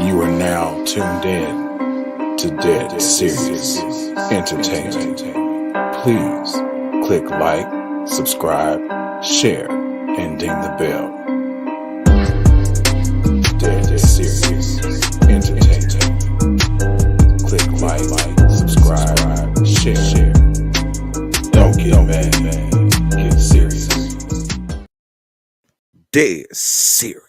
You are now tuned in to Dead Serious Entertainment. Please click like, subscribe, share, and ding the bell. Dead Serious Entertainment. Click like, subscribe, share. Don't get mad, get serious. Dead serious.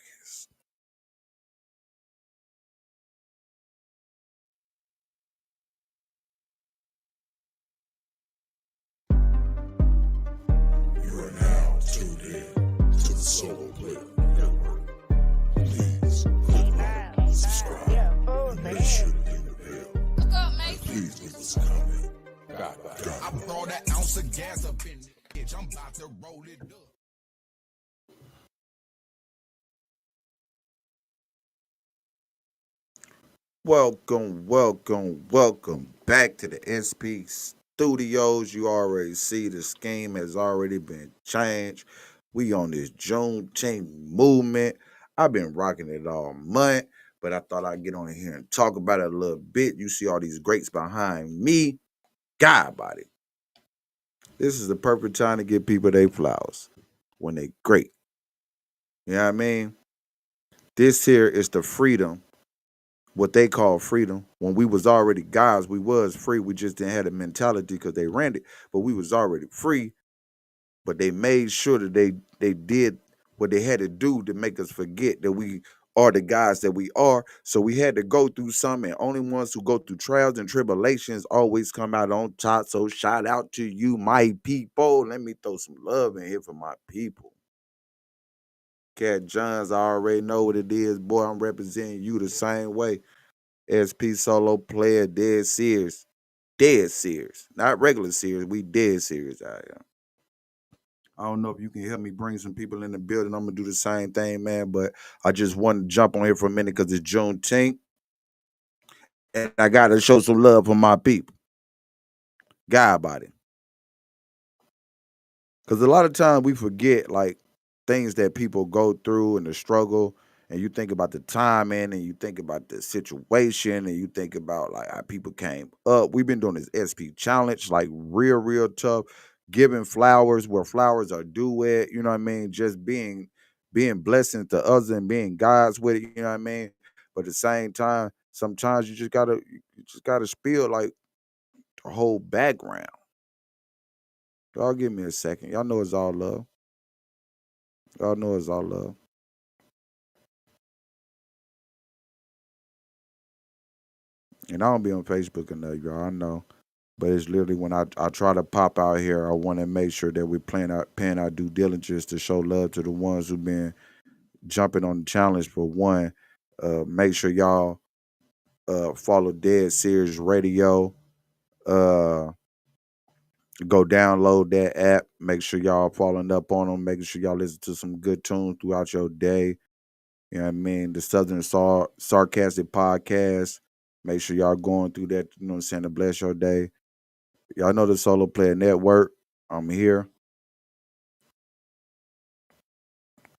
You are now tuned in to the Solo Player Network. Please click like, subscribe, and make sure to ding the bell. And please leave us a comment. I brought an ounce of gas up in the bitch. I'm about to roll it up. Welcome back to the SP Studios. You already see the scheme has already been changed. We on this Juneteenth movement. I've been rocking it all month, but I thought I'd get on here and talk about it a little bit. You see all these greats behind me. God body. This is the perfect time to give people their flowers when they great. You know what I mean? This here is the freedom, what they call freedom. When we was already guys, we was free. We just didn't have the mentality because they ran it, but we was already free. But they made sure that they did what they had to do to make us forget that we are the guys that we are. So we had to go through some, and only ones who go through trials and tribulations always come out on top. So shout out to you, my people. Let me throw some love in here for my people. Cat Johns, I already know what it is. Boy, I'm representing you the same way. SP Solo Player, dead serious. Dead serious. Not regular serious. We dead serious out here. I don't know if you can help me bring some people in the building. I'm going to do the same thing, man. But I just wanted to jump on here for a minute because it's Juneteenth. And I got to show some love for my people. God about it. Because a lot of times we forget, like, things that people go through and the struggle, and you think about the timing, and you think about the situation, and you think about like how people came up. We've been doing this SP challenge, like real tough, giving flowers where flowers are due at. You know what I mean? Just being blessings to others and being God's with it. You know what I mean? But at the same time, sometimes you just gotta spill like the whole background. Y'all give me a second. Y'all know it's all love. Y'all know it's all love. And I don't be on Facebook enough, y'all. I know. But it's literally when I try to pop out here, I want to make sure that we're paying our due diligence to show love to the ones who've been jumping on the challenge for one. Make sure y'all follow Dead Serious Radio. Uh, go download that app. Make sure y'all following up on them. Making sure y'all listen to some good tunes throughout your day. You know what I mean? The Southern Sarcastic Podcast. Make sure y'all going through that, you know what I'm saying, to bless your day. Y'all know the Solo Player Network. I'm here.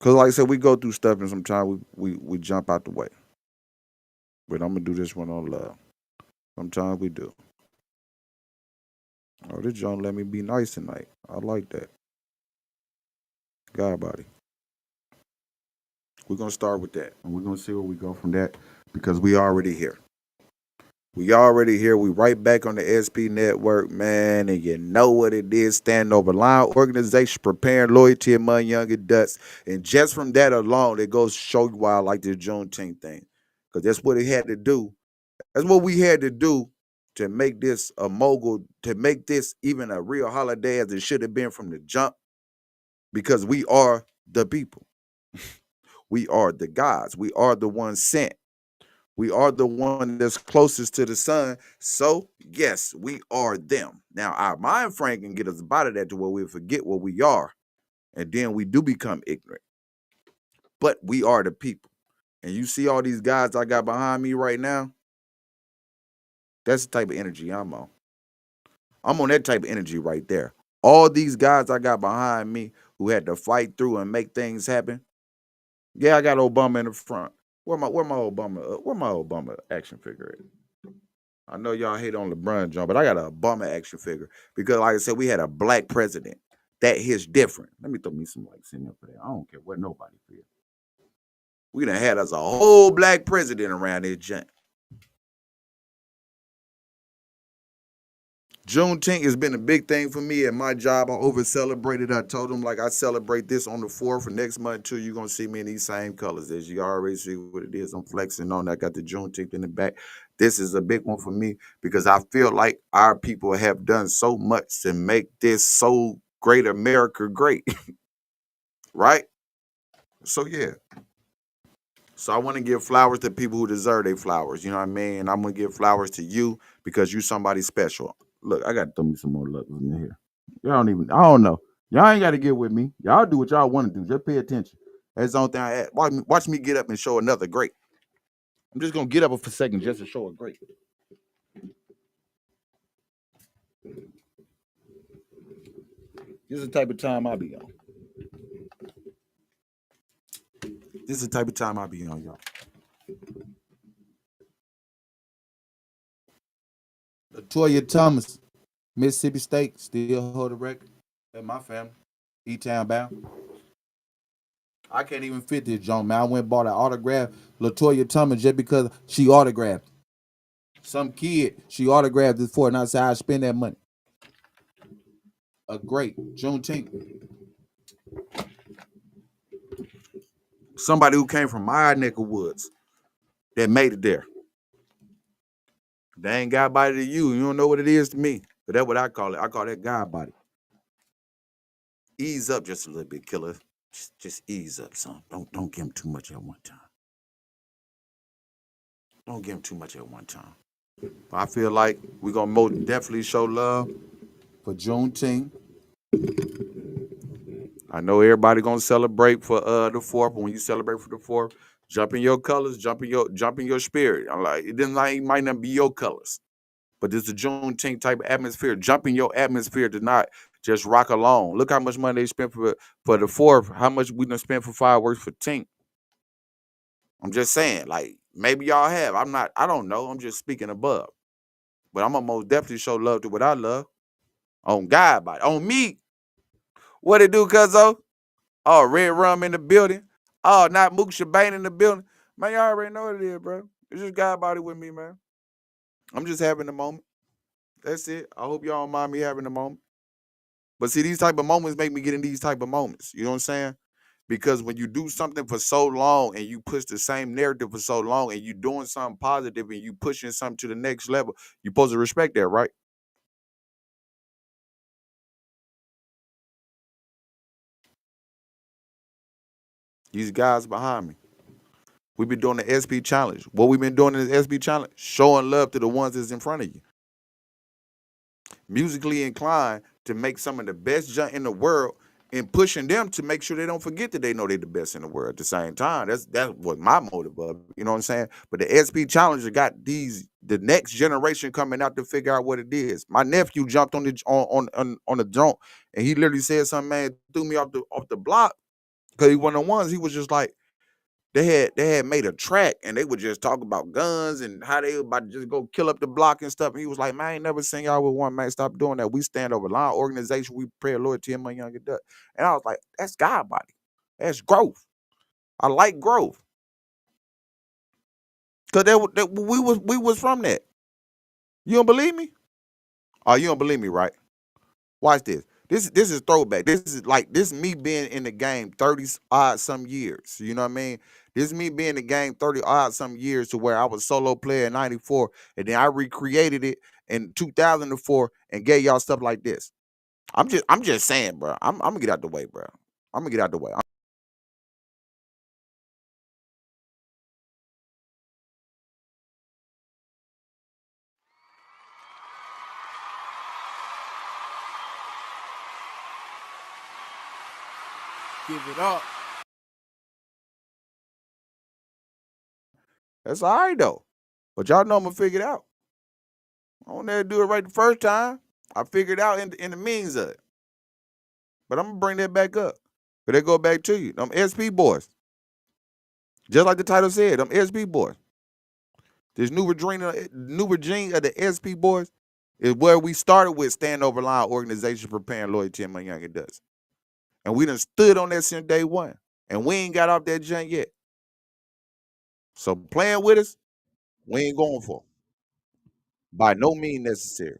Cause like I said, we go through stuff and sometimes we jump out the way. But I'm gonna do this one on love. Sometimes we do. Oh, this John let me be nice tonight. I like that. God body. We're gonna start with that. And we're gonna see where we go from that because we already here. We already here. We right back on the SP network, man. And you know what it is. Standing over line organization, preparing loyalty among young adults. And just from that alone, it goes to show you why I like this Juneteenth thing. Because that's what it had to do. That's what we had to do to make this a mogul, to make this even a real holiday as it should have been from the jump. Because we are the people. We are the gods. We are the ones sent. We are the one that's closest to the sun. So, yes, we are them. Now, our mind frame can get us out of that to where we forget what we are. And then we do become ignorant. But we are the people. And you see all these guys I got behind me right now? That's the type of energy I'm on. I'm on that type of energy right there. All these guys I got behind me who had to fight through and make things happen. Yeah, I got Obama in the front. Where my Obama action figure at? I know y'all hate on LeBron John, but I got an Obama action figure because, like I said, we had a black president. That hits different. Let me throw me some likes in there for that. I don't care what nobody feels. We done had us a whole black president around this junk. Juneteenth has been a big thing for me at my job. I over celebrated. I told them like I celebrate this on the 4th for next month too. You're gonna see me in these same colors as you already see what it is. I'm flexing on. I got the Juneteenth in the back. This is a big one for me because I feel like our people have done so much to make this so great America great. Right? So yeah. So I want to give flowers to people who deserve their flowers. You know what I mean? I'm gonna give flowers to you because you somebody special. Look, I gotta throw me some more luck in here. Y'all I don't know. Y'all ain't gotta get with me. Y'all do what y'all want to do. Just pay attention. That's the only thing I ask. Watch me get up and show another great. I'm just gonna get up for a second just to show a great. This is the type of time I be on. This is the type of time I be on, y'all. Latoya Thomas, Mississippi State, still hold the record. That's my family. E-Town bound. I can't even fit this junk, man. I went and bought an autograph, Latoya Thomas, just because she autographed. Some kid she autographed this for, and I said I spend that money. A great Juneteenth. Somebody who came from my neck of woods that made it there. They ain't God body to you. You don't know what it is to me. But that's what I call it. I call that God body. Ease up just a little bit, killer. Just ease up, son. Don't give him too much at one time. Don't give him too much at one time. But I feel like we're gonna most definitely show love for Juneteenth. I know everybody gonna celebrate for the 4th. When you celebrate for the 4th, jump in your colors, jump in your spirit. I'm like, it might not be your colors, but this is a Juneteenth type of atmosphere. Jump in your atmosphere to not just rock along. Look how much money they spent for the 4th. How much we done spent for fireworks for Tink. I'm just saying, like, maybe y'all have. I don't know. I'm just speaking above. But I'm gonna most definitely show love to what I love. On God, body. On me. What it do, cuzzo? Oh, Red Rum in the building. Oh, not Mook Shabane in the building. Man, y'all already know what it is, bro. It's just God body with me, man. I'm just having a moment. That's it. I hope y'all don't mind me having a moment. But see, these type of moments make me get in these type of moments. You know what I'm saying? Because when you do something for so long and you push the same narrative for so long and you doing something positive and you pushing something to the next level, you're supposed to respect that, right? These guys behind me. We've been doing the SP Challenge. What we've been doing in the SP Challenge, showing love to the ones that's in front of you. Musically inclined to make some of the best junk in the world and pushing them to make sure they don't forget that they know they're the best in the world at the same time. That's what my motive of, you know what I'm saying? But the SP Challenger got the next generation coming out to figure out what it is. My nephew jumped on the jump and he literally said something, man, threw me off the block because he one of the ones. He was just like, they had made a track and they would just talk about guns and how they were about to just go kill up the block and stuff. And he was like, man, I ain't never seen y'all with one, man. Stop doing that. We stand over line organization. We pray loyalty in my younger duck. And I was like, that's God body. That's growth. I like growth. Cause we was from that. You don't believe me? Oh, you don't believe me, right? Watch this. This is throwback. This is me being in the game 30 odd some years. You know what I mean? This is me being in the game 30 odd some years to where I was solo player in 94 and then I recreated it in 2004 and gave y'all stuff like this. I'm just saying, bro. I'm gonna get out the way, bro. I'm gonna get out the way. Give it up. That's all right though. But y'all know I'm gonna figure it out. I don't never do it right the first time. I figured it out in the means of it. But I'm gonna bring that back up. But they go back to you. Them SP boys. Just like the title said, them SP boys. This new regime of the SP boys is where we started with Stand Over Line Organization Preparing Loyalty and my young adults. And we done stood on that since day one. And we ain't got off that junk yet. So playing with us, we ain't going for. By no means necessary.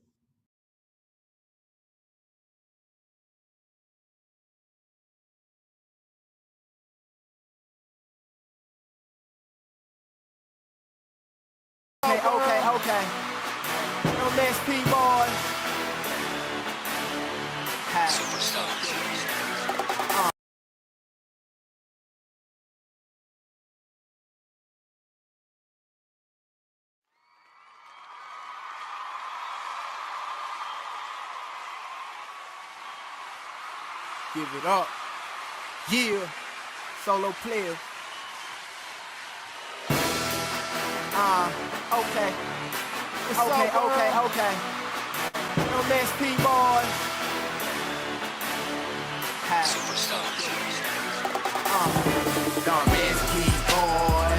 Okay. No SP boy. Give it up. Yeah. Solo players. Okay. Okay. No SP boy. Dumb SP boy.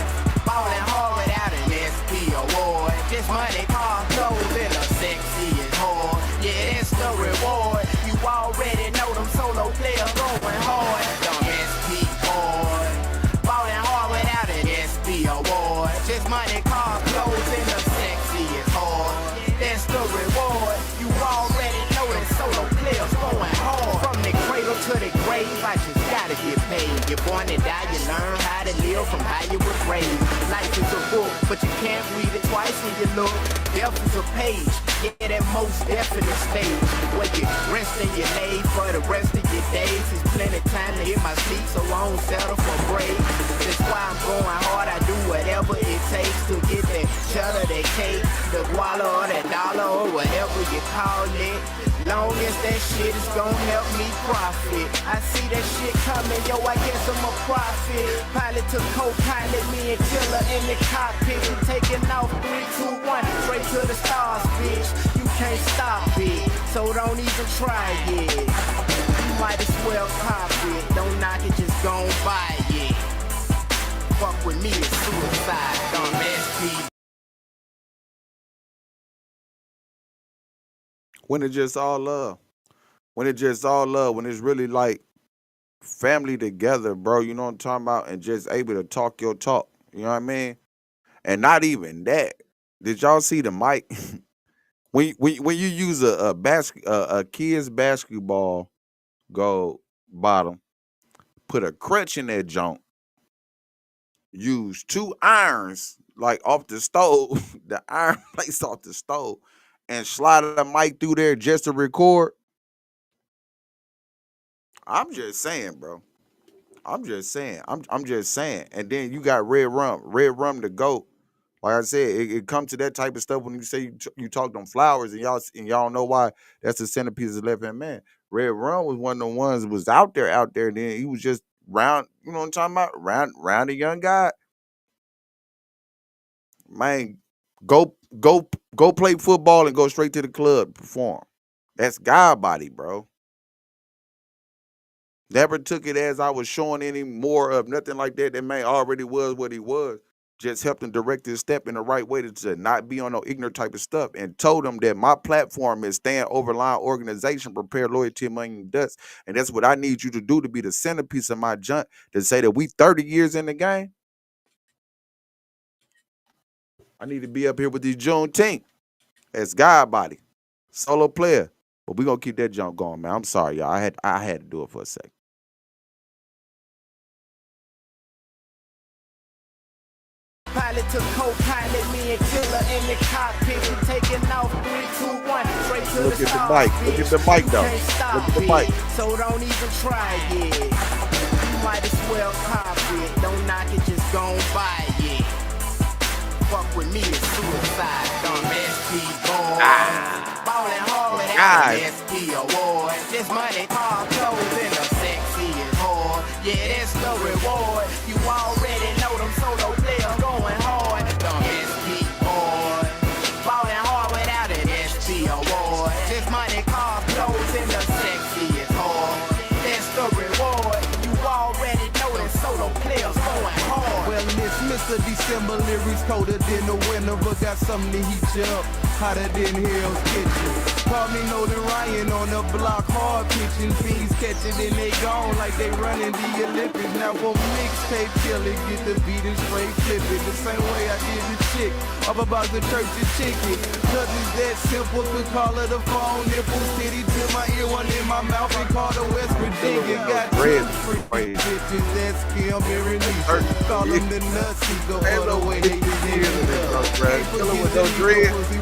Ballin' hard without an SP award. Just money, car, clothes, and a sexy and whore. Yeah, that's the reward. You already know them solo players going hard. Dumb SP boy. Ballin' hard without an SP award. Just money, car, clothes, and a sexy and whore. That's the reward. You already know them solo players going hard. From the cradle to the grave, I just gotta get paid. You're born and die, you learn how to live from how you was raised. Life is a book, but you can't read it twice when you look. Death is a page, yeah, that most definite stage. Where you rest and you lay for the rest of your days. It's plenty time to hit my sleep, so I won't settle for break. That's why I'm going hard, I do whatever it takes to get that cheddar, that cake, the guala or that dollar or whatever you call it. Long as that shit is gon' help me profit. I see that shit coming, yo, I guess I'm a prophet. Pilot to co-pilot, me and Killer in the cockpit. We taking off 3, 2, 1, straight to the stars, bitch. You can't stop it, so don't even try it. You might as well cop it, don't knock it, just gon' buy it. Fuck with me, it's suicide, dumb SP. When it's just all love. When it's just all love. When it's really like family together, bro. You know what I'm talking about? And just able to talk your talk. You know what I mean? And not even that. Did y'all see the mic? when you use a kid's basketball goal bottom, put a crutch in that junk, use 2 irons like off the stove, the iron plates off the stove, and slide a mic through there just to record. I'm just saying, bro. I'm just saying. And then you got Red Rum the GOAT. Like I said, it comes to that type of stuff when you say you talk them flowers and y'all know why that's the centerpiece of Left Hand Man. Red Rum was one of the ones that was out there. Then he was just round, you know what I'm talking about? Round a young guy. Man, go play football and go straight to the club, perform. That's God body, bro. Never took it as I was showing any more of nothing like that. That man already was what he was. Just helped him direct his step in the right way to not be on no ignorant type of stuff, and told him that my platform is Stand Over Line Organization, Prepare Loyalty Among Dust. And that's what I need you to do to be the centerpiece of my junk, to say that we 30 years in the game. I need to be up here with these Juneteenth as God body, solo player. But we gonna keep that junk going, man. I'm sorry, y'all. I had to do it for a second. Pilot to co-pilot, me and Killer in the cockpit. We taking off 3, 2, 1, straight to Look the at the stars, mic. Look at the mic, You though. can't stop Look at the it, mic. so don't even try it. You might as well cop it, don't knock it, just gon' buy it. Fuck with me, it's suicide, dumb SP boy. Ballin' hard without an SP award. This money, car, clothes, and a sexy and whore. Yeah, that's the reward. You already know them solo players going hard. Dumb SP boy. Ballin' hard without an SP award. This money, car, clothes, and a sexy and whore. That's the reward. You already know them solo players going hard. Well, December lyrics colder than the winter, but got something to heat you up, hotter than Hell's Kitchen. Call me Nolan Ryan on the block, hard pitching, fiends catching and they gone like they running the Olympics. Now on mixtape killing, get the beat and straight flipping, the same way I did the chick up about the church of chicken. Cause it's that simple, could call her the phone, nipple city to my ear, one in my mouth and call the West Virginia. Got two freaking bitches, that's Kim and Renisha. Call them the nuts, go all the way they pussy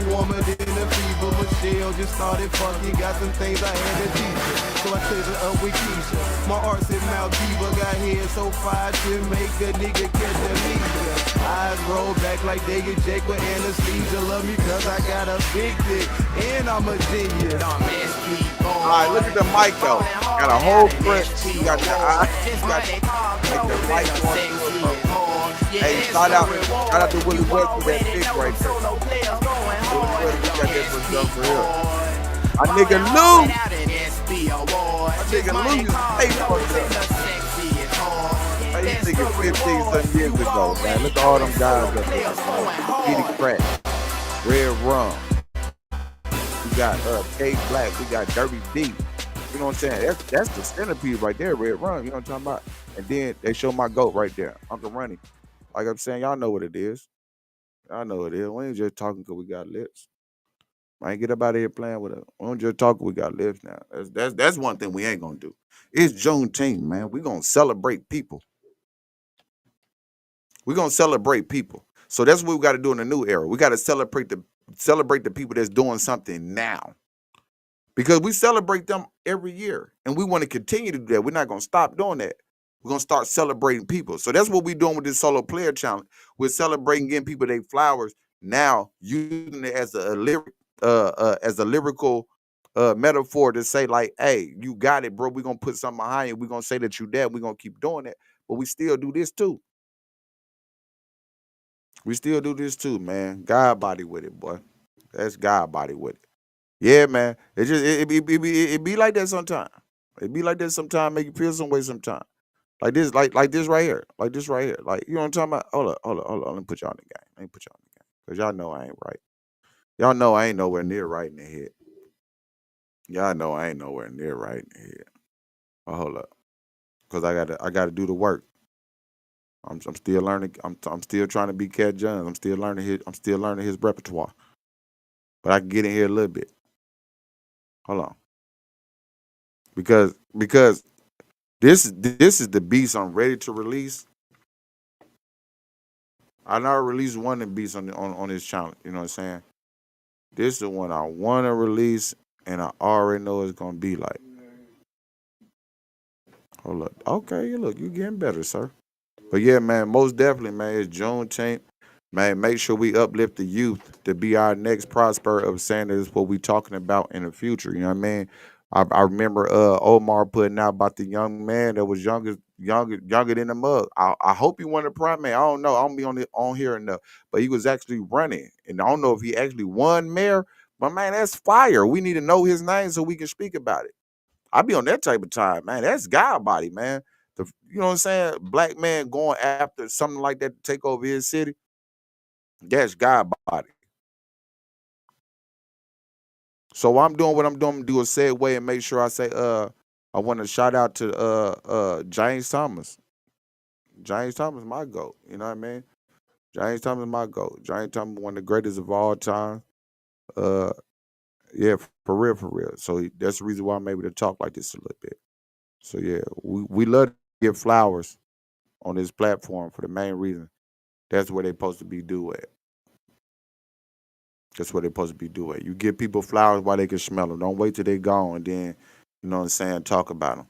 warmer than a fever. Michelle just started fucking, got some things I had to teach her. So I chased her up with Keisha. My arts in Mount Diva got head so fire to make a nigga catch amnesia. Eyes roll back like they get Jake with anesthesia. Love me cause I got a big dick and I'm a genius. Alright, look at the mic though. Got a whole print. You got the eye. You got the mic going through it. Hey, shout out to Willie West for that pick right there. Willie West, we got that for stuff for real. My nigga Lou. My nigga Lou used to pay for that. I used to think it 15 some years ago, man. Look at all them guys up there. Kitty Crack, Red Rum. We got K Black. We got Dirty D. You know what I'm saying? That's the centerpiece right there, Red Rum. You know what I'm talking about? And then they show my GOAT right there, Uncle Ronnie. Like I'm saying, y'all know what it is. Y'all know what it is. We ain't just talking because we got lips. I ain't get up out of here playing with it. We don't just talk, we got lips now. That's one thing we ain't gonna do. It's Juneteenth, man. We gonna celebrate people. We gonna celebrate people. So that's what we got to do in the new era. We got to celebrate the people that's doing something now. Because we celebrate them every year. And we want to continue to do that. We're not gonna stop doing that. We're going to start celebrating people. So that's what we're doing with this Solo Player Challenge. We're celebrating getting people their flowers now, using it as a lyrical metaphor to say like, hey, you got it, bro. We're going to put something behind you. We're going to say that you dead. We're going to keep doing it. But we still do this too. We still do this too, man. God body with it, boy. That's God body with it. Yeah, man. It be like that sometimes. It be like that sometimes, make you feel some way sometimes. Like this right here. Like this right here. Like, you know what I'm talking about? Hold up. Let me put y'all in the game. Let me put y'all in the game. Because y'all know I ain't right. Y'all know I ain't nowhere near right in the head. Y'all know I ain't nowhere near right in the head. Oh, hold up. Because I gotta do the work. I'm still learning. I'm still trying to be Cat Jones. I'm still learning his repertoire. But I can get in here a little bit. Hold on. Because this is the beats I'm ready to release. I now released one of the beats on this channel. You know what I'm saying? This is the one I want to release, and I already know it's gonna be like. Hold up. Okay, look, you getting better, sir. But yeah, man, most definitely, man, it's Juneteenth. Man, make sure we uplift the youth to be our next prosper of saying this is what we talking about in the future. You know what I mean? I remember Omar putting out about the young man that was younger than the mug. I hope he won the primary. I don't know. I don't be on here enough. But he was actually running. And I don't know if he actually won mayor. But man, that's fire. We need to know his name so we can speak about it. I be on that type of time, man. That's God body, man. You know what I'm saying? Black man going after something like that to take over his city. That's God body. So I'm doing what I'm doing, do a segue and make sure I say, I want to shout out to James Thomas. James Thomas, my GOAT. You know what I mean? James Thomas, my GOAT. James Thomas, one of the greatest of all time. Yeah, for real. So that's the reason why I'm able to talk like this a little bit. So yeah, we love to give flowers on this platform for the main reason. That's where they're supposed to be do at. That's what they're supposed to be doing. You give people flowers while they can smell them. Don't wait till they're gone and then, you know what I'm saying, talk about them.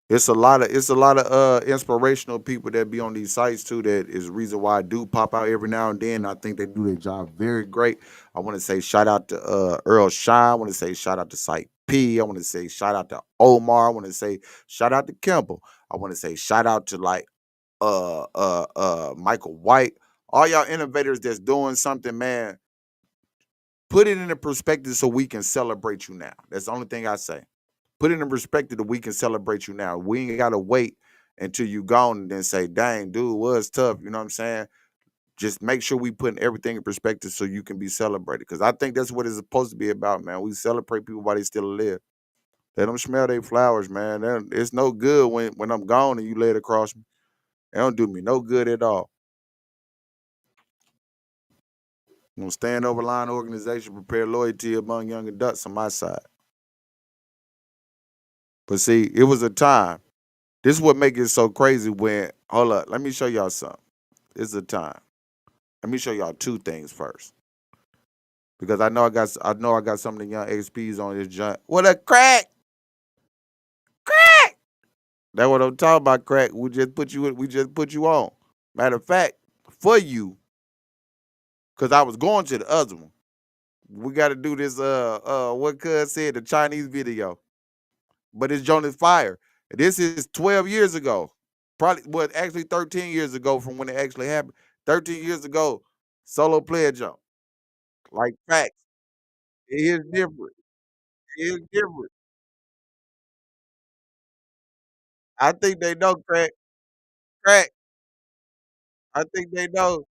It's a lot of inspirational people that be on these sites too. That is the reason why I do pop out every now and then. I think they do their job very great. I want to say shout out to Earl Shine. I want to say shout out to Site P. I want to say shout out to Omar. I want to say shout out to Kimball. I want to say shout out to like Michael White. All y'all innovators that's doing something, man, put it in a perspective so we can celebrate you now. That's the only thing I say. Put it in perspective that we can celebrate you now. We ain't got to wait until you gone and then say, dang, dude was tough. You know what I'm saying? Just make sure we putting everything in perspective so you can be celebrated. Because I think that's what it's supposed to be about, man. We celebrate people while they still alive. Let them smell their flowers, man. It's no good when I'm gone and you lay it across me. It don't do me no good at all. I'm gonna stand over line organization, prepare loyalty among young adults on my side. But see, it was a time. This is what make it so crazy when hold up, let me show y'all something. It's a time. Let me show y'all two things first. Because I got some of the young XPs on this junk. What a crack! Crack! That's what I'm talking about, crack. We just put you on. Matter of fact, for you, because I was going to the other one. We gotta do this what cuz said, the Chinese video. But it's Jonas Fire. This is 12 years ago. Probably actually 13 years ago from when it actually happened. 13 years ago, solo player jump. Like facts. It is different. It is different. I think they know, crack. Crack. I think they know.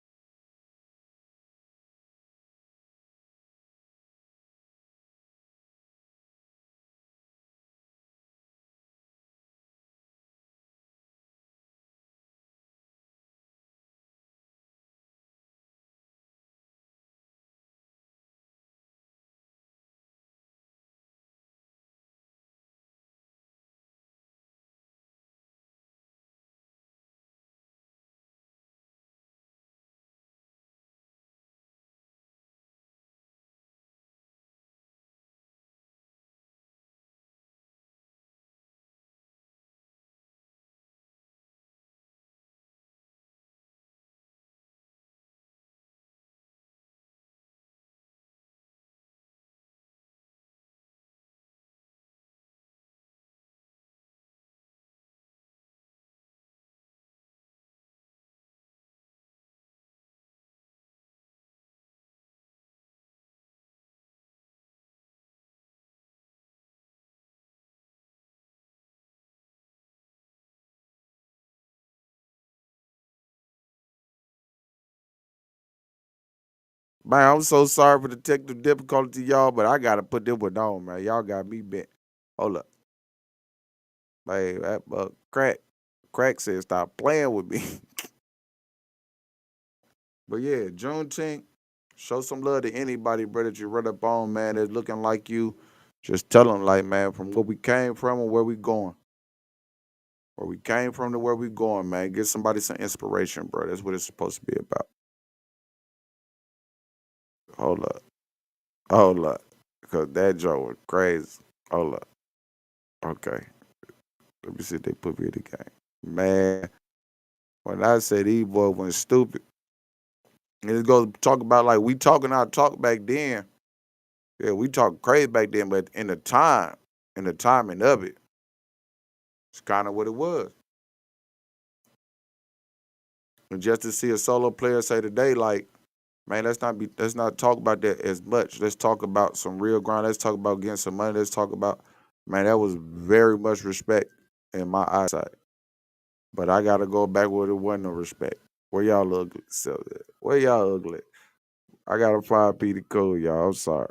Man, I'm so sorry for the technical difficulty, y'all, but I gotta put this one on, man. Y'all got me bent. Hold up. Hey, that crack said stop playing with me. But yeah, Juneteenth, show some love to anybody, bro, that you run up on, man, that's looking like you. Just tell them, like, man, from where we came from and where we going. Where we came from to where we going, man. Get somebody some inspiration, bro. That's what it's supposed to be about. Hold up. Hold up. Because that joke was crazy. Hold up. Okay. Let me see if they put me in the game. Man, when I say these boys went stupid, and it goes talk about like we talking our talk back then. Yeah, we talk crazy back then, but in the timing of it, it's kind of what it was. And just to see a solo player say today, like, man, let's not talk about that as much. Let's talk about some real grind. Let's talk about getting some money. Let's talk about, man, that was very much respect in my eyesight. But I gotta go back where there wasn't no respect. Where y'all ugly? So where y'all ugly? I gotta find Peter Cool, y'all. I'm sorry.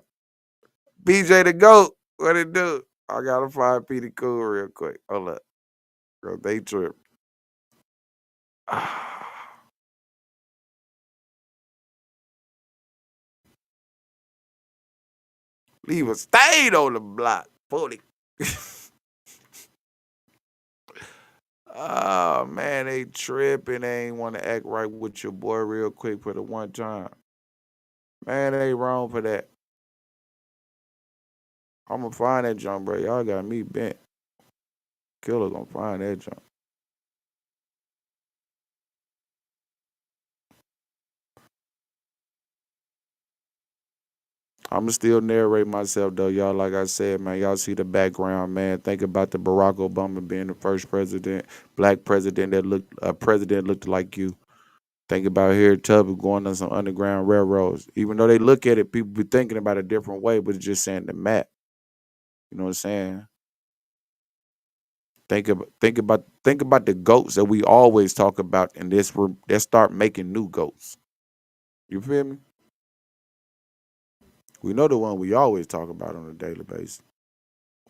BJ the GOAT. What it do? I gotta find Peter Cool real quick. Hold up. Bro, they trip. Leave a stain on the block. 40. Oh man, they tripping. They ain't want to act right with your boy real quick for the one time. Man, they wrong for that. I'm gonna find that jump, bro. Y'all got me bent. Killer gonna find that jump. I'ma still narrate myself though, y'all. Like I said, man, y'all see the background, man. Think about the Barack Obama being the first president, black president that looked a president looked like you. Think about Harriet Tubman going on some underground railroads. Even though they look at it, people be thinking about it a different way, but it's just saying the map. You know what I'm saying? Think about the goats that we always talk about, and let's start making new goats. You feel me? We know the one we always talk about on a daily basis.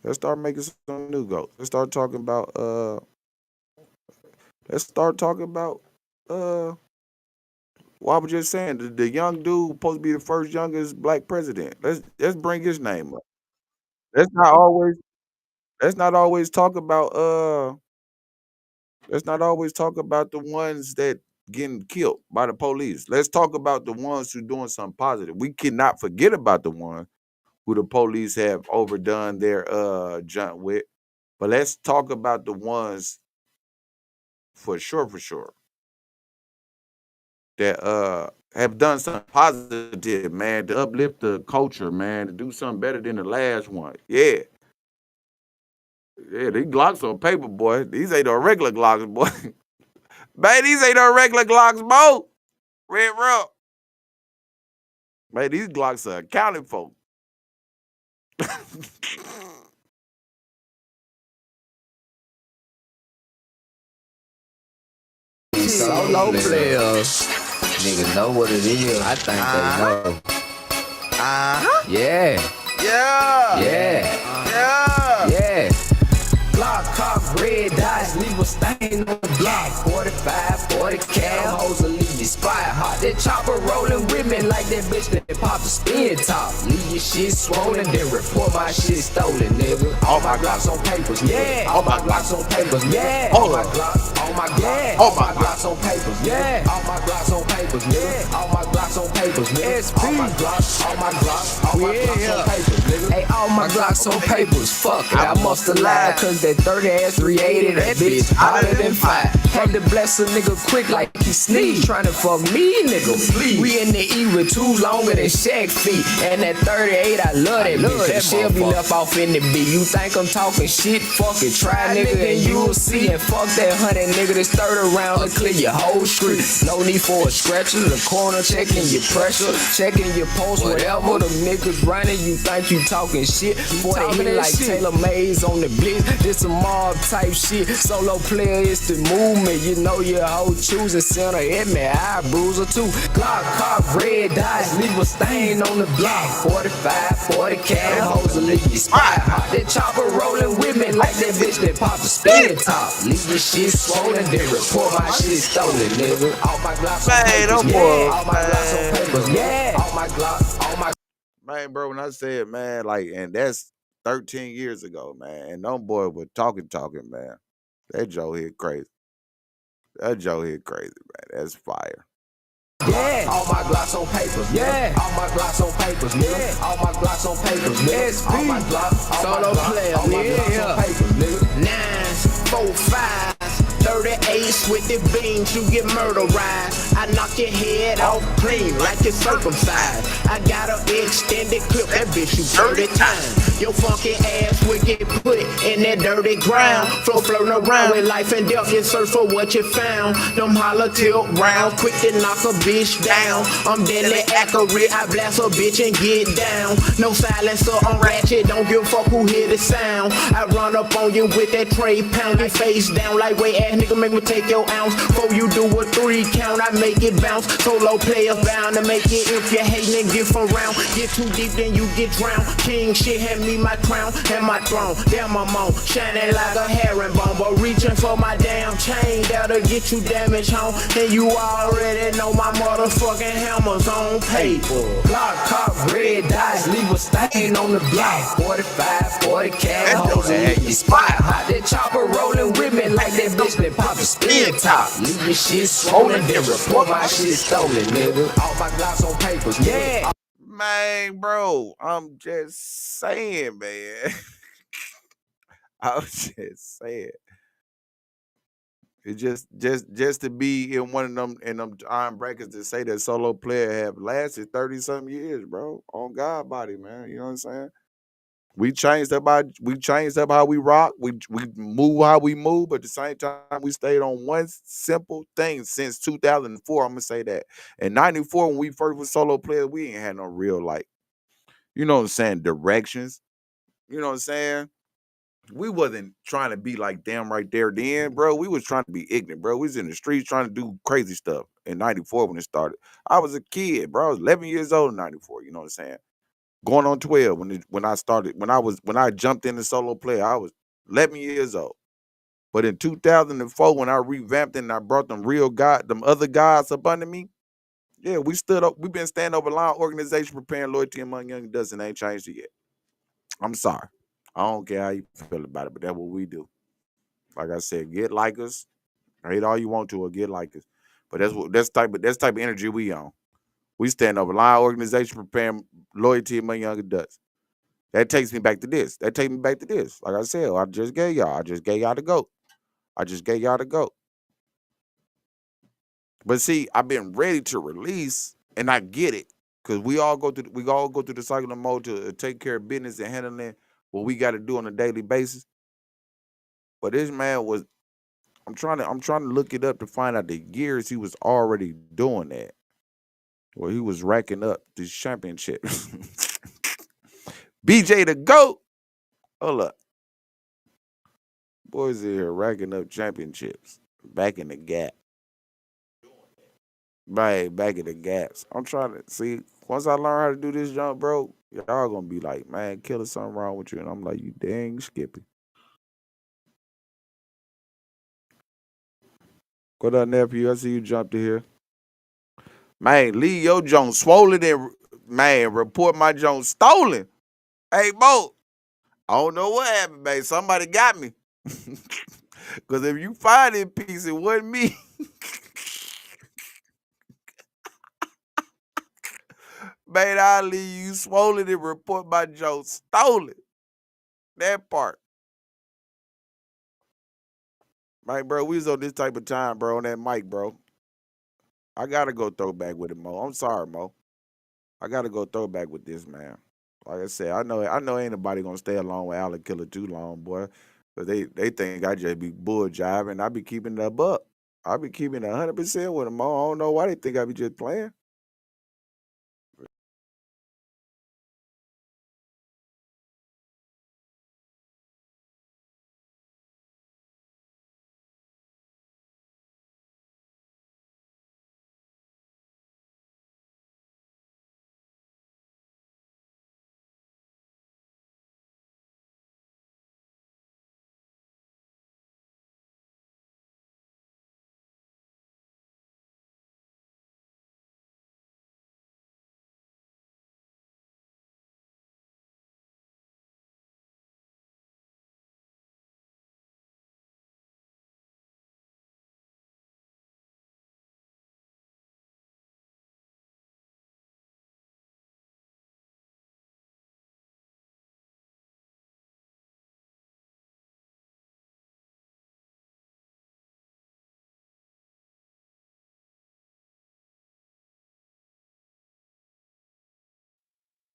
Let's start making some new goats. Let's start talking about what I was just saying, the young dude supposed to be the first youngest black president. Let's bring his name up. Let's not always let's not always talk about let's not always talk about the ones that getting killed by the police. Let's talk about the ones who doing something positive. We cannot forget about the ones who the police have overdone their junk with. But let's talk about the ones for sure that have done something positive, man, to uplift the culture, man, to do something better than the last one. Yeah. Yeah, these Glocks on paper, boy. These ain't no regular Glocks, boy. Man, these ain't no regular Glocks, boy. Red Rock. Man, these Glocks are accounted for. Solo players. Niggas know what it is. I think they know. Yeah. Yeah. Yeah. Yeah. Block, cock, red dots, leave a stain on the block. 45, 40 cal, hoes will leave you spot hot. That chopper rolling with me like that bitch that pop a spin top. Leave your shit swollen, then report my shit stolen, nigga. All my Glocks on papers, yeah. All my Glocks on papers, yeah. All my Glocks, all my Glocks, all my Glocks on papers, yeah. All my Glocks on papers, yeah. All my Glocks on papers, yeah. All my Glocks, all my Glocks, all my Glocks on papers, nigga. Hey, all my Glocks on papers, fuck it, I must have lied, cause that 30 ass 380, that bitch hotter than fire. Had to bless a nigga quick like he sneezed. Tryna fuck me, nigga, please. We in the era too longer than Shaq feet. And that 38, I love that bitch. She'll be left off in the beat. You think I'm talking shit? Fuck it. Try nigga and you'll see. And fuck that 100 nigga that's 30 around to clear your whole street. No need for a stretcher. The corner checking your pressure. Checking your pulse. Whatever the niggas running, you think you talking shit. Boy, they hit like Taylor Mays on the blitz. This some mob type shit. Solo player is the movement. You know your hoe choosing center hit me. I bruiser too. Glock, cock, red dots, leave a stain on the block. 45, 40 cal, hoes will leave you spot hot. That chopper rolling with me like that bitch that pop a spin top. Leave your shit swollen, then report my shit stolen, nigga. All my Glocks on papers, yeah. All my Glocks on papers, yeah. All my Glocks, all my. Man, bro, when I said, man, like, and that's 13 years ago, man. And them boy was talking, man. That Joe hit crazy. Man. That's fire. Yeah, all my Glocks on papers. Yeah, all my Glocks on papers. Yeah, all my Glocks on papers. Yes, all my Glocks, solo player. All my Glocks on papers, nigga. 9s, 4, 5s, 38s with the beams, you get murderized. I knock your head off clean like it's circumcised. I got an extended clip, that bitch you 30 times. Your funky ass will get put in that dirty ground. Floating around with life and death, you search for what you found. Them holler tilt round, quick to knock a bitch down. I'm deadly accurate, I blast a bitch and get down. No silencer, I'm ratchet, don't give a fuck who hear the sound. I run up on you with that tray, pound your face down. Lightweight ass nigga, make me take your ounce. Before you do a 3 count, I make it bounce. Solo players bound to make it. If you hating and get from round, get too deep then you get drowned. King shit, hand me my crown and my throne. Damn, I'm on, shining like a herringbone, but reaching for my damn chain that'll get you damaged home. And you already know my motherfucking hammer's on paper. Block, cock, red dots, leave a stain on the block. 45, 40 cal, hoes in your spot hot. That chopper rolling with me like that bitch that pop a spin top. Leave your shit swollen, then report my shit stolen, nigga. All my Glocks on papers, yeah. Man, bro, I'm just saying, man. I'm just saying. It's just to be in one of them iron brackets to say that solo player have lasted 30-something years, bro. On God body, man. You know what I'm saying? We changed up how we rock. We move how we move, but at the same time, we stayed on one simple thing since 2004. I'm gonna say that. In '94, when we first was solo players, we ain't had no real, like, you know what I'm saying, directions. You know what I'm saying? we wasn't trying to be like them right there then, bro. We was trying to be ignorant, bro. We was in the streets trying to do crazy stuff in 94 when it started. I was a kid, bro. I was 11 years old in 94, you know what I'm saying? Going on 12 when I jumped into solo play, I was 11 years old. But in 2004, when I revamped and I brought them other guys up under me, yeah, we stood up. We've been standing over line organization preparing loyalty among young adults and ain't changed it yet. I'm sorry. I don't care how you feel about it, but that's what we do. Like I said, get like us. Hate all you want to or get like us. But that's type of energy we on. We stand over line organization preparing loyalty among young adults. That takes me back to this. Like I said, I just gave y'all the GOAT. But see, I've been ready to release, and I get it, because we all go through the cycle of mode to take care of business and handling what we got to do on a daily basis. But this man was, I'm trying to look it up to find out the years he was already doing that. Well, he was racking up these championships. BJ the GOAT. Hold up. Boys in here racking up championships. Back in the gap. Right, back in the gaps. I'm trying to see. Once I learn how to do this jump, bro, y'all gonna be like, man, Killer, something wrong with you. And I'm like, you dang Skippy. What up, nephew? I see you jumped in here. Man, leave your junk swollen and, man, report my junk stolen. Hey, Bo, I don't know what happened, man. Somebody got me. Because if you find it piece, it wasn't me. Man, I'll leave you swollen and report my junk stolen. That part. Man, bro, we was on this type of time, bro, on that mic, bro. I gotta go throwback with it, Mo. I'm sorry, Mo. I gotta go throwback with this, man. Like I said, I know ain't nobody gonna stay along with Allen Killer too long, boy. But they think I just be bull jiving. I be keeping it up. I be keeping it 100% with them, Mo. I don't know why they think I be just playing.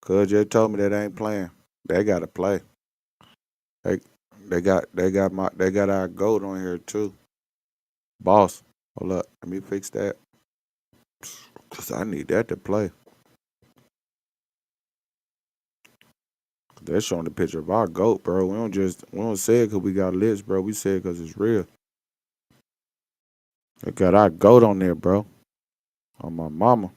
Cuz just told me that ain't playing. They gotta play. They got our GOAT on here too. Boss. Hold up. Let me fix that. Cause I need that to play. They're showing the picture of our GOAT, bro. We don't say it because we got lists, bro. We say it because it's real. They got our GOAT on there, bro. On my mama.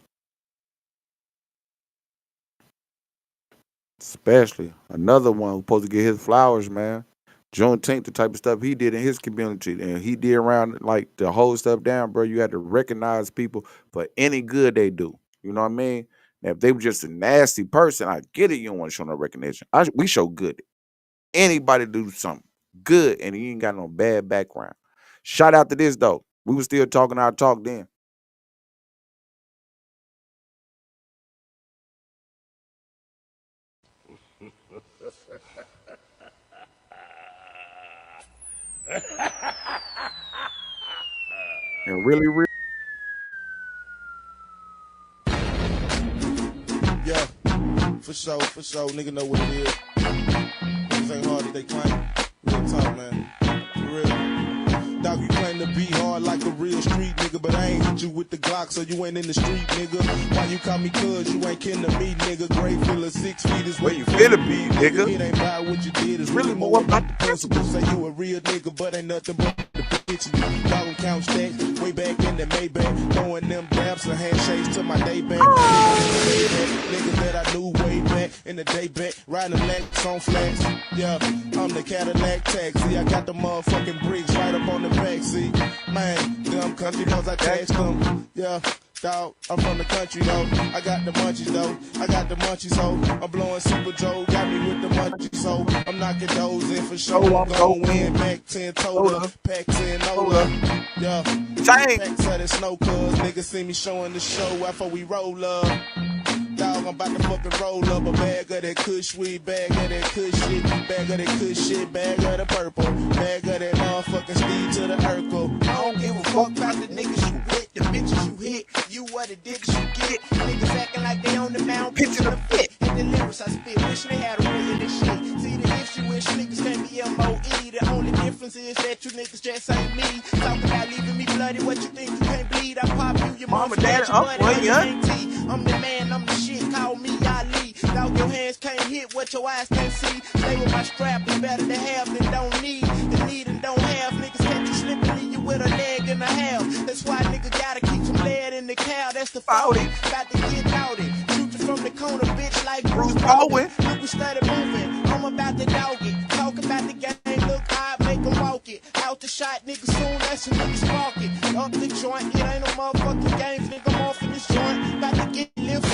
Especially another one who's supposed to get his flowers, man. Juneteenth, the type of stuff he did in his community, and he did around like to hold stuff down, bro. You had to recognize people for any good they do. You know what I mean? Now, if they were just a nasty person, I get it. You don't want to show no recognition. We show good. Anybody do something good, and he ain't got no bad background. Shout out to this though. We was still talking our talk then. And really, Yeah, for sure, nigga know what it is. Niggas ain't hard as they claim. Real talk, man. For real. Dog, you claim to be hard like a real street nigga, but I ain't hit you with the Glock, so you ain't in the street, nigga. Why you call me cuz? You ain't kin to me, nigga. Grave filler 6 feet is Where you finna be, nigga? It ain't about what you did, it's really more about the principle. Say you a real nigga, but ain't nothing but the bitch. Dog and count stacks, way back in the Maybach, throwing them dabs and handshakes to my day back. Niggas that I knew way back in the day back, riding Lex on flats. Yeah, I'm the Cadillac taxi. I got the motherfucking bricks right up on the backseat. Man, dumb country cause I taxed them. Yeah. Dog, I'm from the country though. I got the munchies though. I got the munchies ho. I'm blowing Super Joe, got me with the munchies so I'm knocking those in for sure. I'm gon' win. Mac 10 total, pack 10 Ola. Yeah, packs of the snow cuz niggas see me showing the show after we roll up. Dog, I'm about to fucking roll up a bag of that kush weed, bag of that kush shit, bag of that kush shit, bag of the purple, bag of that motherfucking speed to the Urkel. I don't give a fuck about the niggas you with, the bitches you hit, you what the dicks you get. Niggas acting like they on the mound, pitching the fit. And the lyrics I spit, wish they had a real of this shit. See the issue is niggas can't be MOE. The only difference is that you niggas just ain't me. Talking about leaving me bloody, what you think you can't bleed? I pop you, your mama, daddy, up for you. I'm the man, I'm the shit, call me Ali. Dog, your hands can't hit what your eyes can't see. Stay with my strap, it's better to have than don't need. The need and don't have, niggas catch you slipping, leave you with a leg and a half. That's why nigga gotta keep some lead in the cow, that's the fault. About to get outed, shoot you from the corner, bitch, like Bruce Bowen. Look, we started moving, I'm about to dog it. Talk about the game, look high, make them walk it. Out the shot, nigga, soon as some niggas spark it. Up the joint, it ain't no motherfucking games, nigga, I'm off in this joint. About to get lifted.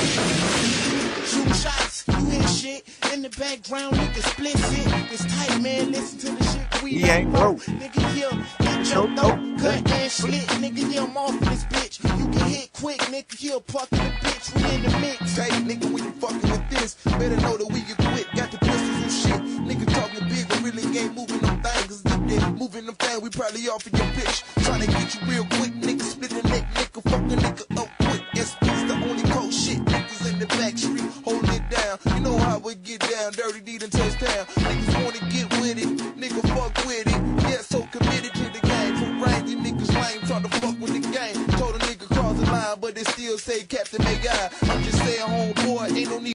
Shoot shots, you hear shit. In the background, nigga, split it. It's tight, man, listen to the shit we ain't broke. Nigga, here, get your throat cut and slit. Nigga, here, I'm off in this bitch. You can hit quick, nigga, here, puck in the bitch. We in the mix. Hey, nigga, when you fucking with this, better know that we get quit. Got the pistols and shit. Nigga talking big, but really ain't moving them things. Cause if they moving them things, we probably off in your bitch. Tryna get you real quick, nigga, split the neck, nigga, fuck the nigga up quick. SP's the only cold shit. Niggas in the back street, holding it down. You know how we get down, Dirty D and touchdown. Niggas wanna get with it, nigga fuck with it. Yeah, so committed to the game. From brain, these niggas lame, tryna fuck with the game. Told a nigga cross the line, but they still say Captain May God. I'm just saying, homeboy, ain't no need.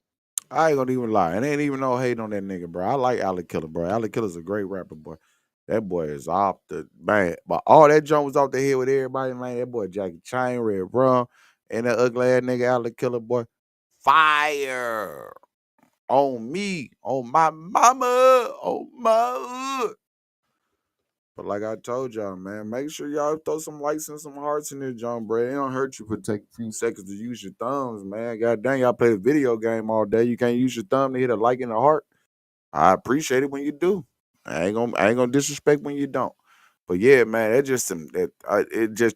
I ain't gonna even lie. It ain't even no hate on that nigga, bro. I like Alec Killer, bro. Alec Killer's a great rapper, boy. That boy is off the man. But all that junk was off the head with everybody, man. That boy Jackie Chain, Red Rum, and that ugly ass nigga Alec Killer, boy. Fire on me, on my mama, on my hood. But like I told y'all, man, make sure y'all throw some likes and some hearts in there, John Bray. It don't hurt you for take a few seconds to use your thumbs, man. God dang, y'all play a video game all day. You can't use your thumb to hit a like and a heart. I appreciate it when you do. I ain't gonna disrespect when you don't. But yeah, man, it just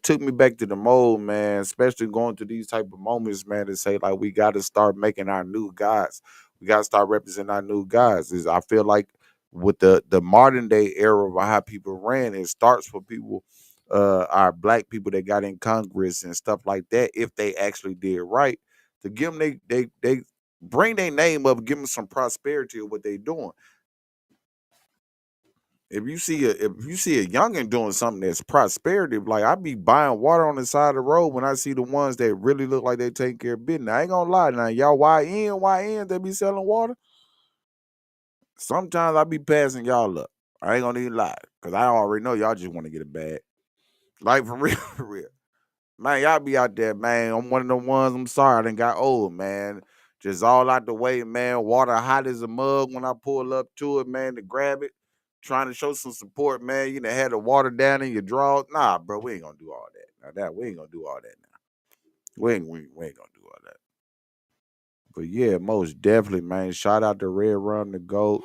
took me back to the mode, man. Especially going through these type of moments, man, to say like we got to start making our new guys. We got to start representing our new guys. I feel like with the modern day era of how people ran, it starts for people, our black people that got in Congress and stuff like that. If they actually did right, to give them they bring their name up, give them some prosperity of what they doing. If you see a youngin doing something that's prosperity, like I be buying water on the side of the road when I see the ones that really look like they take care of business. I ain't gonna lie now, y'all YN they be selling water. Sometimes I be passing y'all up. I ain't gonna even lie, cause I already know y'all just want to get a bag. Like for real, for real. Man, y'all be out there, man. I'm one of the ones. I'm sorry, I done got old, man. Just all out the way, man. Water hot as a mug when I pull up to it, man, to grab it. Trying to show some support, man. You done had the water down in your drawers. Nah, bro, we ain't gonna do all that. Now we ain't gonna do all that now. We ain't gonna do all that. But yeah, most definitely, man. Shout out to Red Rum the GOAT.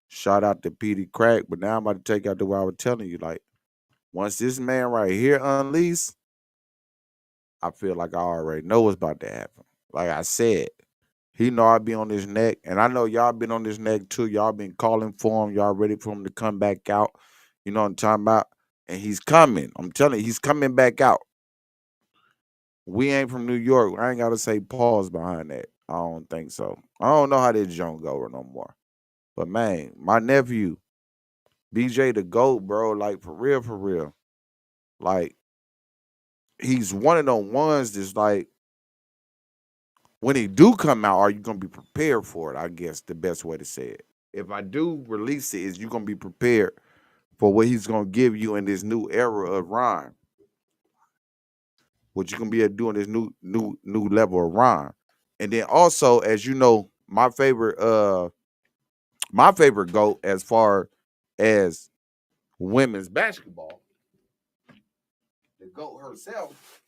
Shout out to Petey Crack. But now I'm about to take out the way I was telling you. Like, once this man right here unleashed, I feel like I already know what's about to happen. Like I said, he know I be on his neck, and I know y'all been on his neck too. Y'all been calling for him. Y'all ready for him to come back out. You know what I'm talking about? And he's coming. I'm telling you, he's coming back out. We ain't from New York. I ain't got to say pause behind that. I don't think so. I don't know how this junk go no more. But man, my nephew, BJ the GOAT, bro, like for real, Like, he's one of them ones that's like, when he do come out, are you gonna be prepared for it? I guess the best way to say it. If I do release it, is you gonna be prepared for what he's gonna give you in this new era of rhyme? What you gonna be able to do in this new level of rhyme? And then also, as you know, my favorite GOAT as far as women's basketball, the GOAT herself.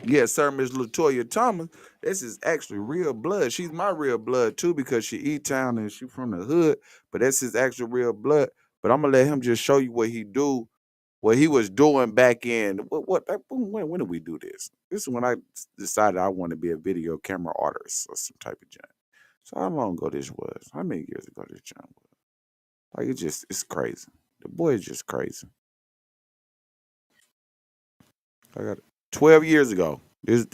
Yes, sir, Miss Latoya Thomas. This is actually real blood. She's my real blood too because she E-Town and she from the hood. But that's his actual real blood. But I'm gonna let him just show you what he was doing back in when did we do this? This is when I decided I want to be a video camera artist or some type of junk. So how long ago this was? How many years ago this junk was? Like it's crazy. The boy is just crazy. I got 12 years ago. This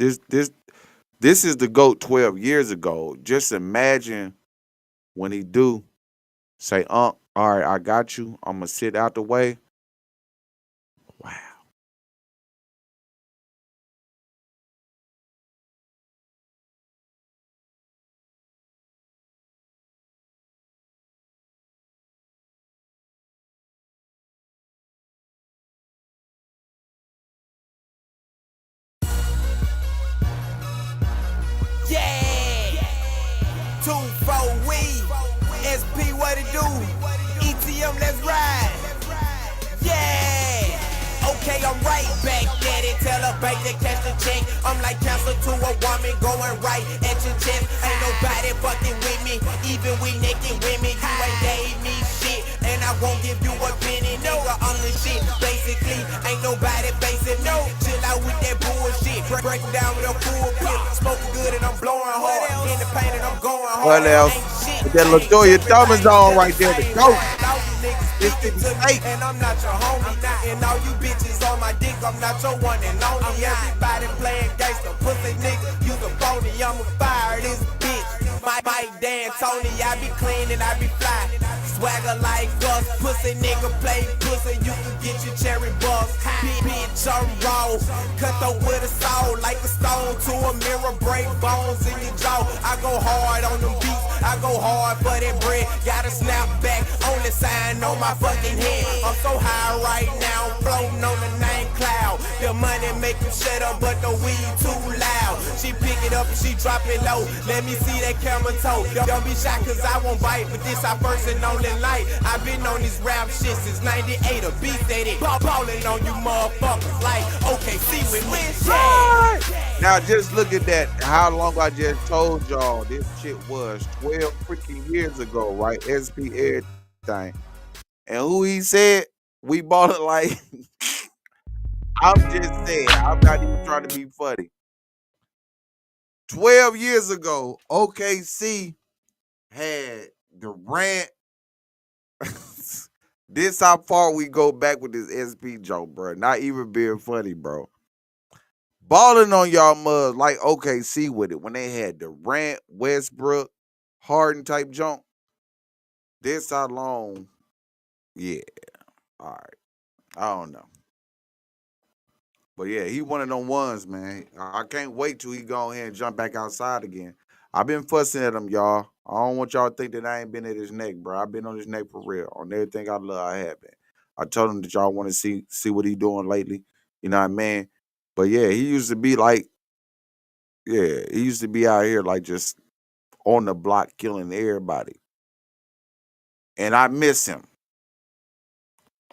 is the GOAT 12 years ago. Just imagine when he do say, all right, I got you. I'm gonna sit out the way. Wow. Yeah, 2-4 weed, SP what it do? ETM, let's ride. Yeah, okay, I'm right back at it. Tell a bank to cash the check. I'm like cancer to a woman going right at your chest. Ain't nobody fucking with me, even we naked women. You ain't gave me shit, and I won't give you a penny. Nigga, I'm the shit. Basically, ain't nobody facing no. Chill out with that bullshit. Breaking down with a full clip. Smoking good and I'm blowing hard. In the pain and I'm going hard. What else? With that Latoya Thomas on right there, the GOAT. This nigga fake. And I'm not your homie. And all you bitches on my dick, I'm not your one and only. Everybody playing gangster, pussy nigga, you the phony. I'ma fire this bitch. My Dan Tony, I be clean and I be fly. Swagger like us, pussy nigga play pussy, you can get your cherry buzz. Bitch, I'm raw, cut the with a saw like a stone to a mirror, break bones in your jaw. I go hard on them beats, I go hard for that bread. Gotta snap back, only sign on my fucking head. I'm so high right now, floating on the nine cloud. The money make you shut up, but the weed too loud. She pick it up and she drop it low. Let me see that camera toe. Don't be shy cause I won't bite, but this our first and only light. I've been on this rap shit since 98, a beat that it. Ballin' on you motherfuckers like OKC with me. Yeah. Now just look at that. How long I just told y'all this shit was 12 freaking years ago, right? SP everything. And who he said we bought it like I'm just saying, I'm not even trying to be funny. 12 years ago, OKC had Durant. This how far we go back with this SP joke, bro. Not even being funny, bro. Balling on y'all muds like OKC with it when they had Durant, Westbrook, Harden type jump. This how long? Yeah. All right. I don't know. But yeah, he one of them ones, man. I can't wait till he go ahead and jump back outside again. I've been fussing at him, y'all. I don't want y'all to think that I ain't been at his neck, bro. I've been on his neck for real. On everything I love, I have been. I told him that y'all want to see what he doing lately. You know what I mean? But yeah, he used to be like, yeah, he used to be out here like just on the block killing everybody. And I miss him.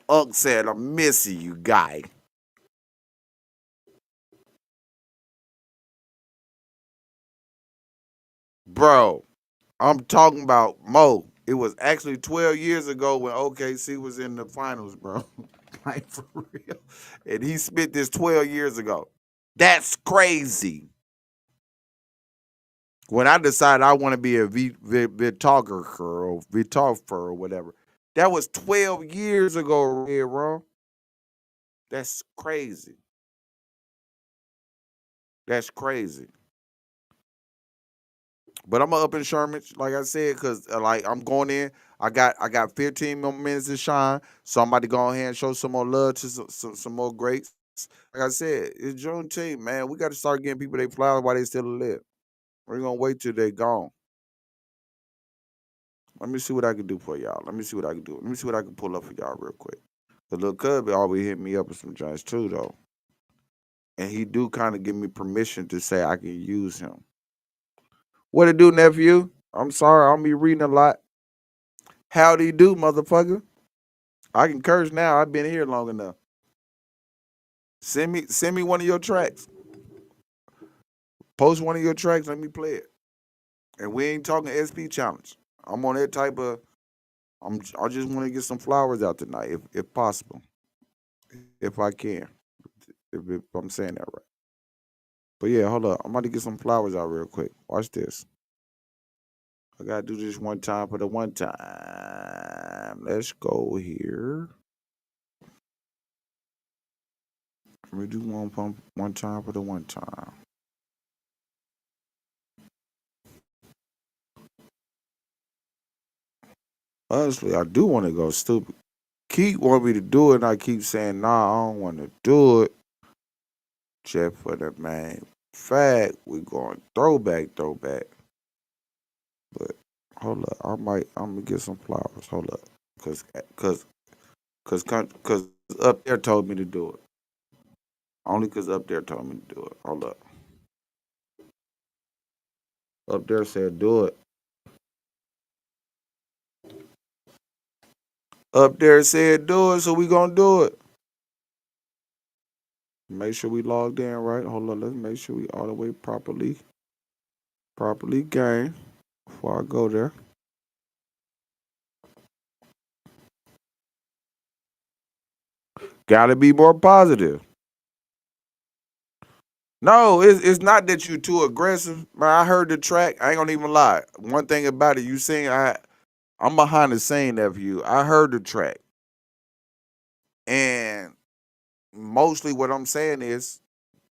Unc said, I'm missing you, guy. Bro, I'm talking about Mo. It was actually 12 years ago when OKC was in the finals, bro. Like, for real. And he spent this 12 years ago. That's crazy. When I decided I want to be a videographer or whatever, that was 12 years ago, Red Raw. That's crazy. That's crazy. But I'm up in Sherman, like I said, because like I'm going in. I got 15 more minutes to shine. So I'm about to go ahead and show some more love to some more greats. Like I said, it's Juneteenth, man. We got to start getting people their flowers while they still alive. We're gonna wait till they gone. Let me see what I can do for y'all. Let me see what I can do. Let me see what I can pull up for y'all real quick. The little cubby always hit me up with some joints too, though. And he do kind of give me permission to say I can use him. What it do, nephew? I'm sorry, I'll be reading a lot. Howdy do, motherfucker. I can curse now. I've been here long enough. Send me one of your tracks. Post one of your tracks, let me play it. And we ain't talking SP challenge. I'm on that type of I just want to get some flowers out tonight, if possible. If I can. If I'm saying that right. But yeah, hold up. I'm about to get some flowers out real quick. Watch this. I gotta do this one time for the one time. Let's go here. Let me do one time for the one time. Honestly, I do want to go stupid. Keep want me to do it, and I keep saying, nah, I don't want to do it. Just for the main fact, we going throwback. But hold up, I'm gonna get some flowers. Hold up, cause up there told me to do it. Only cause up there told me to do it. Hold up. Up there said do it. Up there said do it, so we gonna do it. Make sure we logged in right. Hold on, let's make sure we all the way properly game before I go there. Gotta be more positive. No, it's not that you too aggressive. Man, I heard the track. I ain't gonna even lie. One thing about it, you sing. I'm behind the scene of you. I heard the track, and mostly what I'm saying is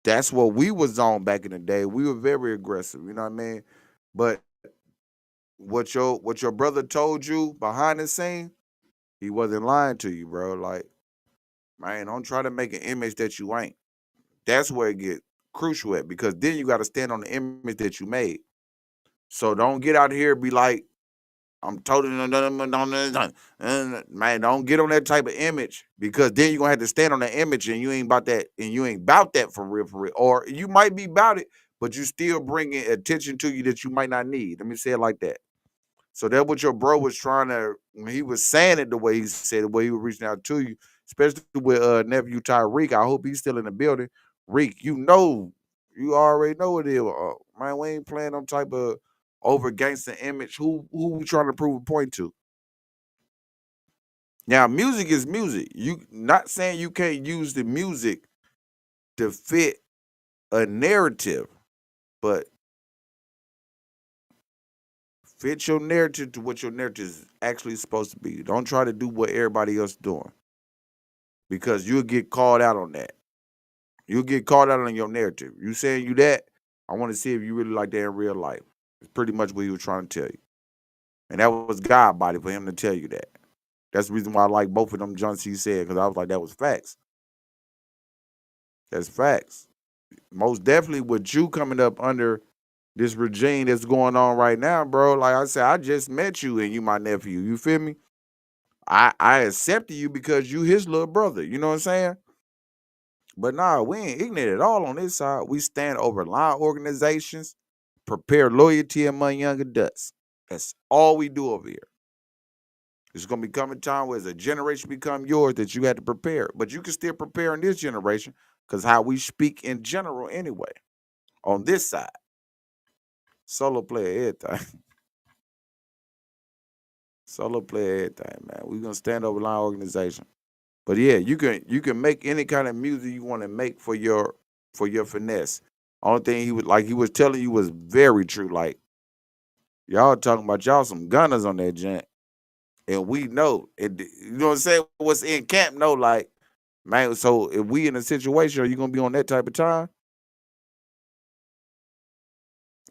that's what we was on back in the day. We were very aggressive. You know what I mean? But what your brother told you behind the scene, he wasn't lying to you, bro. Like, man, don't try to make an image that you ain't. That's where it get crucial at, because then you got to stand on the image that you made. So don't get out here and be like, I'm totally man. Don't get on that type of image, because then you're gonna have to stand on the image, and you ain't about that, for real, or you might be about it, but you still bringing attention to you that you might not need. Let me say it like that. So that's what your bro was trying to, when he was saying it the way he said it, the way he was reaching out to you, especially with nephew Tyreek. I hope he's still in the building. Reek, you already know what it is. Man, we ain't playing no type of over gangster image. Who we trying to prove a point to? Now, music is music. You not saying you can't use the music to fit a narrative, but fit your narrative to what your narrative is actually supposed to be. Don't try to do what everybody else doing, because you'll get called out on that. You'll get called out on your narrative. You saying you that, I want to see if you really like that in real life. It's pretty much what he was trying to tell you. And that was God body for him to tell you that. That's the reason why I like both of them John C. said, because I was like, that was facts. That's facts. Most definitely with you coming up under this regime that's going on right now, bro. Like I said, I just met you and you my nephew. You feel me? I accepted you because you his little brother. You know what I'm saying? But nah, we ain't ignorant at all on this side. We stand over line organizations, prepare loyalty among young adults. That's all we do over here. There's gonna become a time where as a generation become yours that you had to prepare. But you can still prepare in this generation, because how we speak in general anyway. On this side. Solo player everything. Solo player everything, man. We're gonna stand over line organization. But yeah, you can make any kind of music you want to make for your finesse. Only thing he was telling you was very true. Like, y'all talking about y'all some gunners on that gent. And we know it, you know what I'm saying? What's in camp know, like, man, so if we in a situation, are you gonna be on that type of time?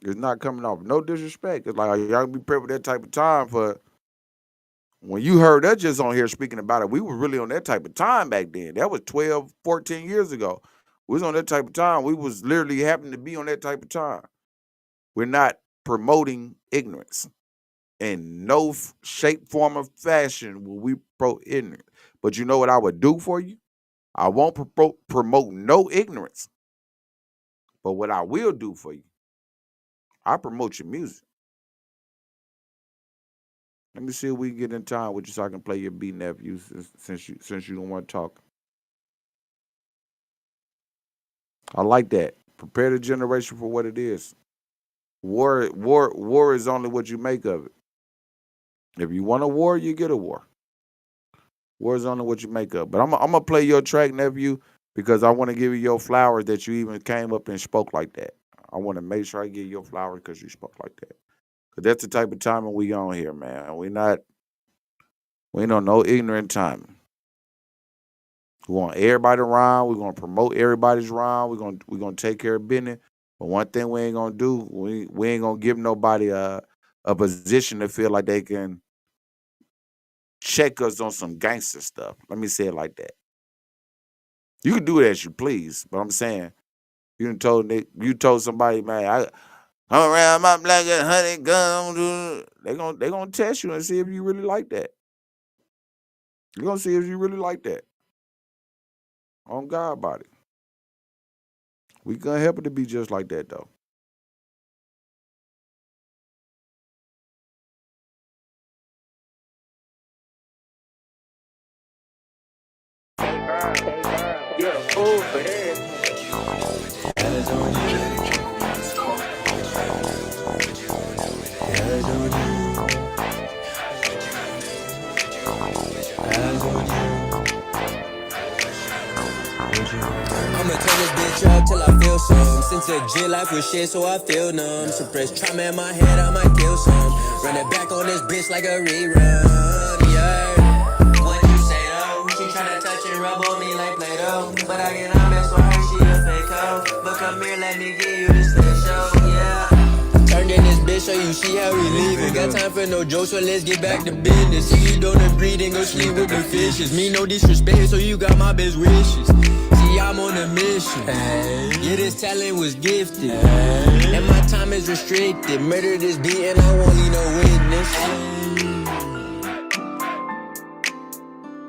It's not coming off. No disrespect. It's like y'all be prepared with that type of time for when you heard us just on here speaking about it. We were really on that type of time back then. That was 12, 14 years ago. We was on that type of time. We was literally happening to be on that type of time. We're not promoting ignorance in no shape, form, or fashion will we pro ignorance. But you know what I would do for you? I won't promote no ignorance. But what I will do for you, I promote your music. Let me see if we can get in time with you so I can play your beat, nephew, since you don't want to talk. I like that. Prepare the generation for what it is. War is only what you make of it. If you want a war, you get a war. War is only what you make of. But I'm gonna play your track, nephew, because I want to give you your flowers that you even came up and spoke like that. I want to make sure I give you your flowers because you spoke like that. Cause that's the type of timing we on here, man. We ain't on no ignorant timing. We want everybody around. We're gonna promote everybody's around. We're gonna take care of business. But one thing we ain't gonna do, we ain't gonna give nobody a position to feel like they can check us on some gangster stuff. Let me say it like that. You can do it as you please, but I'm saying you told somebody, man, I'm around my black and honey gum. They gonna test you and see if you really like that. You're gonna see if you really like that. On God body. We gonna help it to be just like that though. I'ma turn this bitch up till I feel some. Since a G life with shit, so I feel numb. Suppress trauma in my head, I might kill some. Run it back on this bitch like a rerun. Yeah. What you say though? She tryna touch and rub on me like Play-Doh. But I get honest with her, she a fake hoe. But come here, let me give you the stage show. Yeah. Turned in this bitch, so you see how we leaving. Got time for no jokes, so let's get back to business. If you don't agree, then go sleep with the fishes. Me no disrespect, so you got my best wishes. See, I'm on a mission. Yeah, this talent was gifted. And my time is restricted. Murder this beat and I won't need no witness.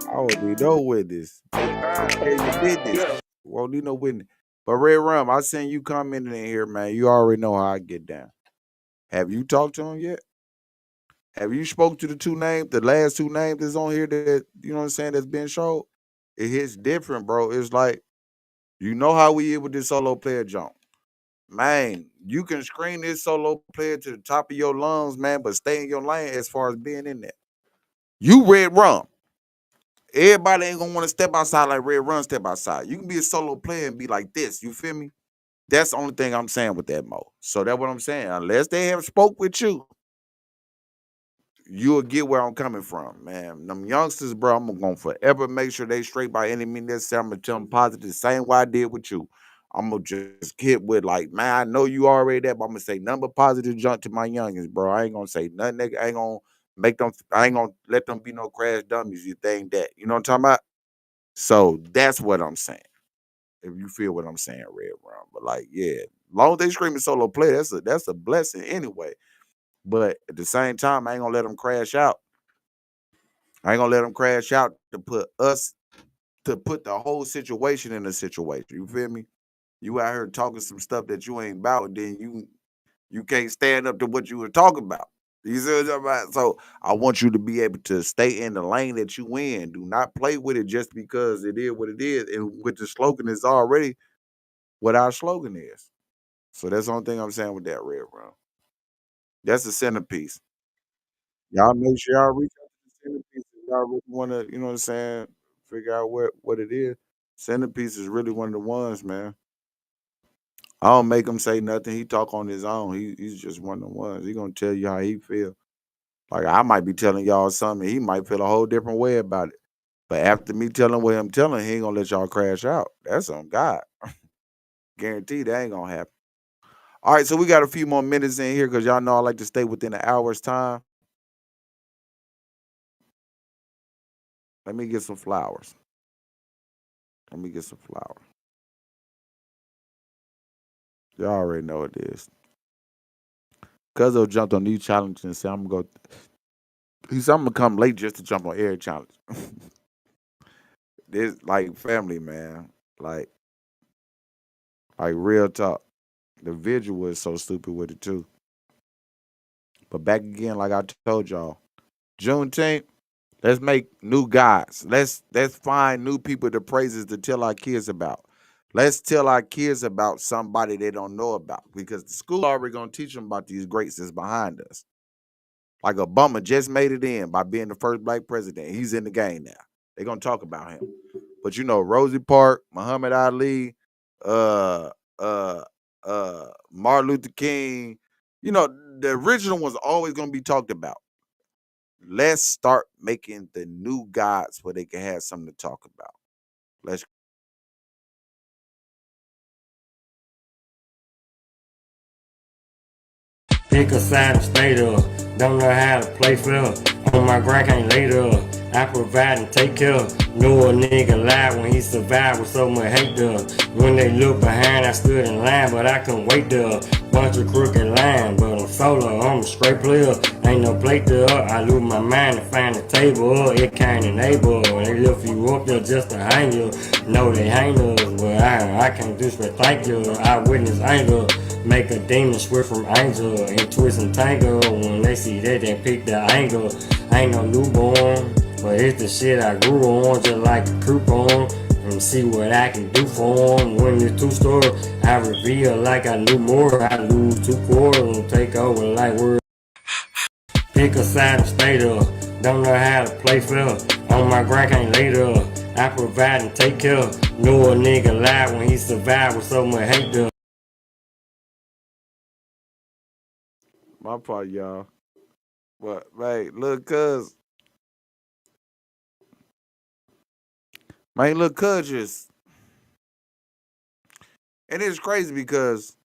I won't need no witness. Hey, you did this. Won't need no witness. But Red Rum, I seen you commenting in here, man. You already know how I get down. Have you talked to him yet? Have you spoke to the last two names that's on here that, you know what I'm saying, that's been shown? It hits different, bro. It's like, you know how we is with this solo player jump. Man, you can scream this solo player to the top of your lungs, man, but stay in your lane as far as being in there. You Red Rum. Everybody ain't gonna want to step outside like Red Rum step outside. You can be a solo player and be like this. You feel me? That's the only thing I'm saying with that, Mo. So that's what I'm saying. Unless they have spoke with you, you'll get where I'm coming from, man. Them youngsters, bro, I'm gonna forever make sure they straight by any means necessary. I'm gonna tell them positive, the same way I did with you. I'm gonna just hit with like, man, I know you already that, but I'm gonna say number positive junk to my youngins, bro. I ain't gonna say nothing. I ain't gonna make them. I ain't gonna let them be no crash dummies. You think that? You know what I'm talking about? So that's what I'm saying. If you feel what I'm saying, Red Rum. But like, yeah, long as they screaming solo play, that's a blessing anyway. But at the same time, I ain't gonna let them crash out. I ain't gonna let them crash out to put the whole situation in a situation. You feel me? You out here talking some stuff that you ain't about, and then you can't stand up to what you were talking about. You see what I'm talking about? So I want you to be able to stay in the lane that you in. Do not play with it just because it is what it is. And with the slogan is already what our slogan is. So that's the only thing I'm saying with that, Red Rum. That's the centerpiece. Y'all make sure y'all reach out to the centerpiece if y'all really wanna, you know what I'm saying, figure out what it is. Centerpiece is really one of the ones, man. I don't make him say nothing. He talk on his own. He's just one of the ones. He gonna tell you how he feel. Like I might be telling y'all something, he might feel a whole different way about it. But after me telling what I'm telling, he ain't gonna let y'all crash out. That's on God. Guarantee that ain't gonna happen. All right, so we got a few more minutes in here because y'all know I like to stay within an hour's time. Let me get some flowers. Let me get some flowers. Y'all already know what it is. Cuzzo jumped on these challenges and said, I'm gonna go. He said, I'm gonna come late just to jump on every challenge. This like family, man. Like real talk. The visual is so stupid with it too. But back again, like I told y'all, Juneteenth, let's make new gods. Let's find new people to praises to tell our kids about. Let's tell our kids about somebody they don't know about because the school already gonna teach them about these greats that's behind us. Like Obama just made it in by being the first black president. He's in the game now. They're gonna talk about him. But you know, Rosie Park, Muhammad Ali, uh, uh, Martin Luther King, you know, the original one's always gonna be talked about. Let's start making the new gods where they can have something to talk about. Let's Pick a side and stay there. Don't know how to play fair. On my grind, can't lay there. I provide and take care. Know a nigga lie when he survived with so much hate there. When they look behind, I stood in line, but I couldn't wait there. Bunch of crooked line, but I'm solo, I'm a straight player. Ain't no plate there. I lose my mind to find the table. It can't enable. They lift you up there just to hang you. No, they hang us, but I can't disrespect thank you. I witness anger. Make a demon switch from angel and twist and tangle. When they see that, they pick the angle. Ain't no newborn, but it's the shit I grew on, just like a coupon. And see what I can do for them. When it's two story, I reveal like I knew more. I lose 2 quarters and take over like we're. Pick a side and stay there. Don't know how to play fair. On my grind, can't lay there. I provide and take care. Know a nigga lie when he survived with so much hate there. my part, y'all. But man, look, cuz look, cuz just, and it's crazy because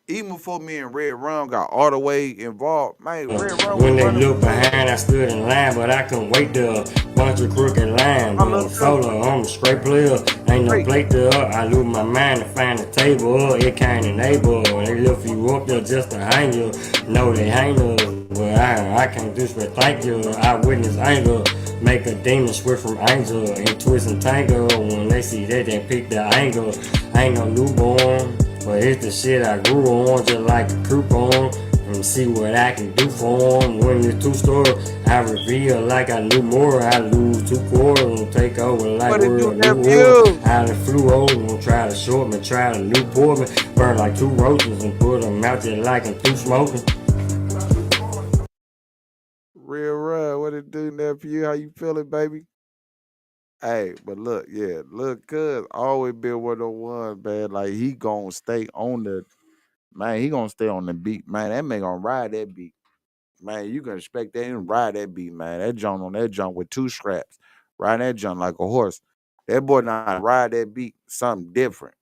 even before me and Red Rum got all the way involved, man, Red Rum When was they running. look behind, I stood in line, but I couldn't wait there. Bunch of crooked line, but I'm solo, I'm a straight player. Ain't no plate there. I lose my mind to find the table. It can't enable. They lift you up there just to hang you. No, they hang us, but I can't disrespect thank you. I witness anger. Make a demon switch from angel and twist and tangle. When they see that, they pick the angle. Ain't no newborn, but it's the shit I grew on, just like a coupon. And see what I can do for them. When it's 2 story, I reveal like I knew more. I lose 2 quarters and take over like What it we're do, a new nephew? world. I done flew over and try to short me, try to Newport me. Burn like 2 roaches and put them out there like I'm through smoking. Real Rum, what it do, nephew? How you feeling, baby? Hey, but look, yeah, look, cuz always been one of the ones, man. Like he gonna stay on the man, he gonna stay on the beat, man. That man gonna ride that beat. Man, you can expect that him ride that beat, man. That joint on that joint with 2 straps, riding that joint like a horse. That boy not ride that beat, something different.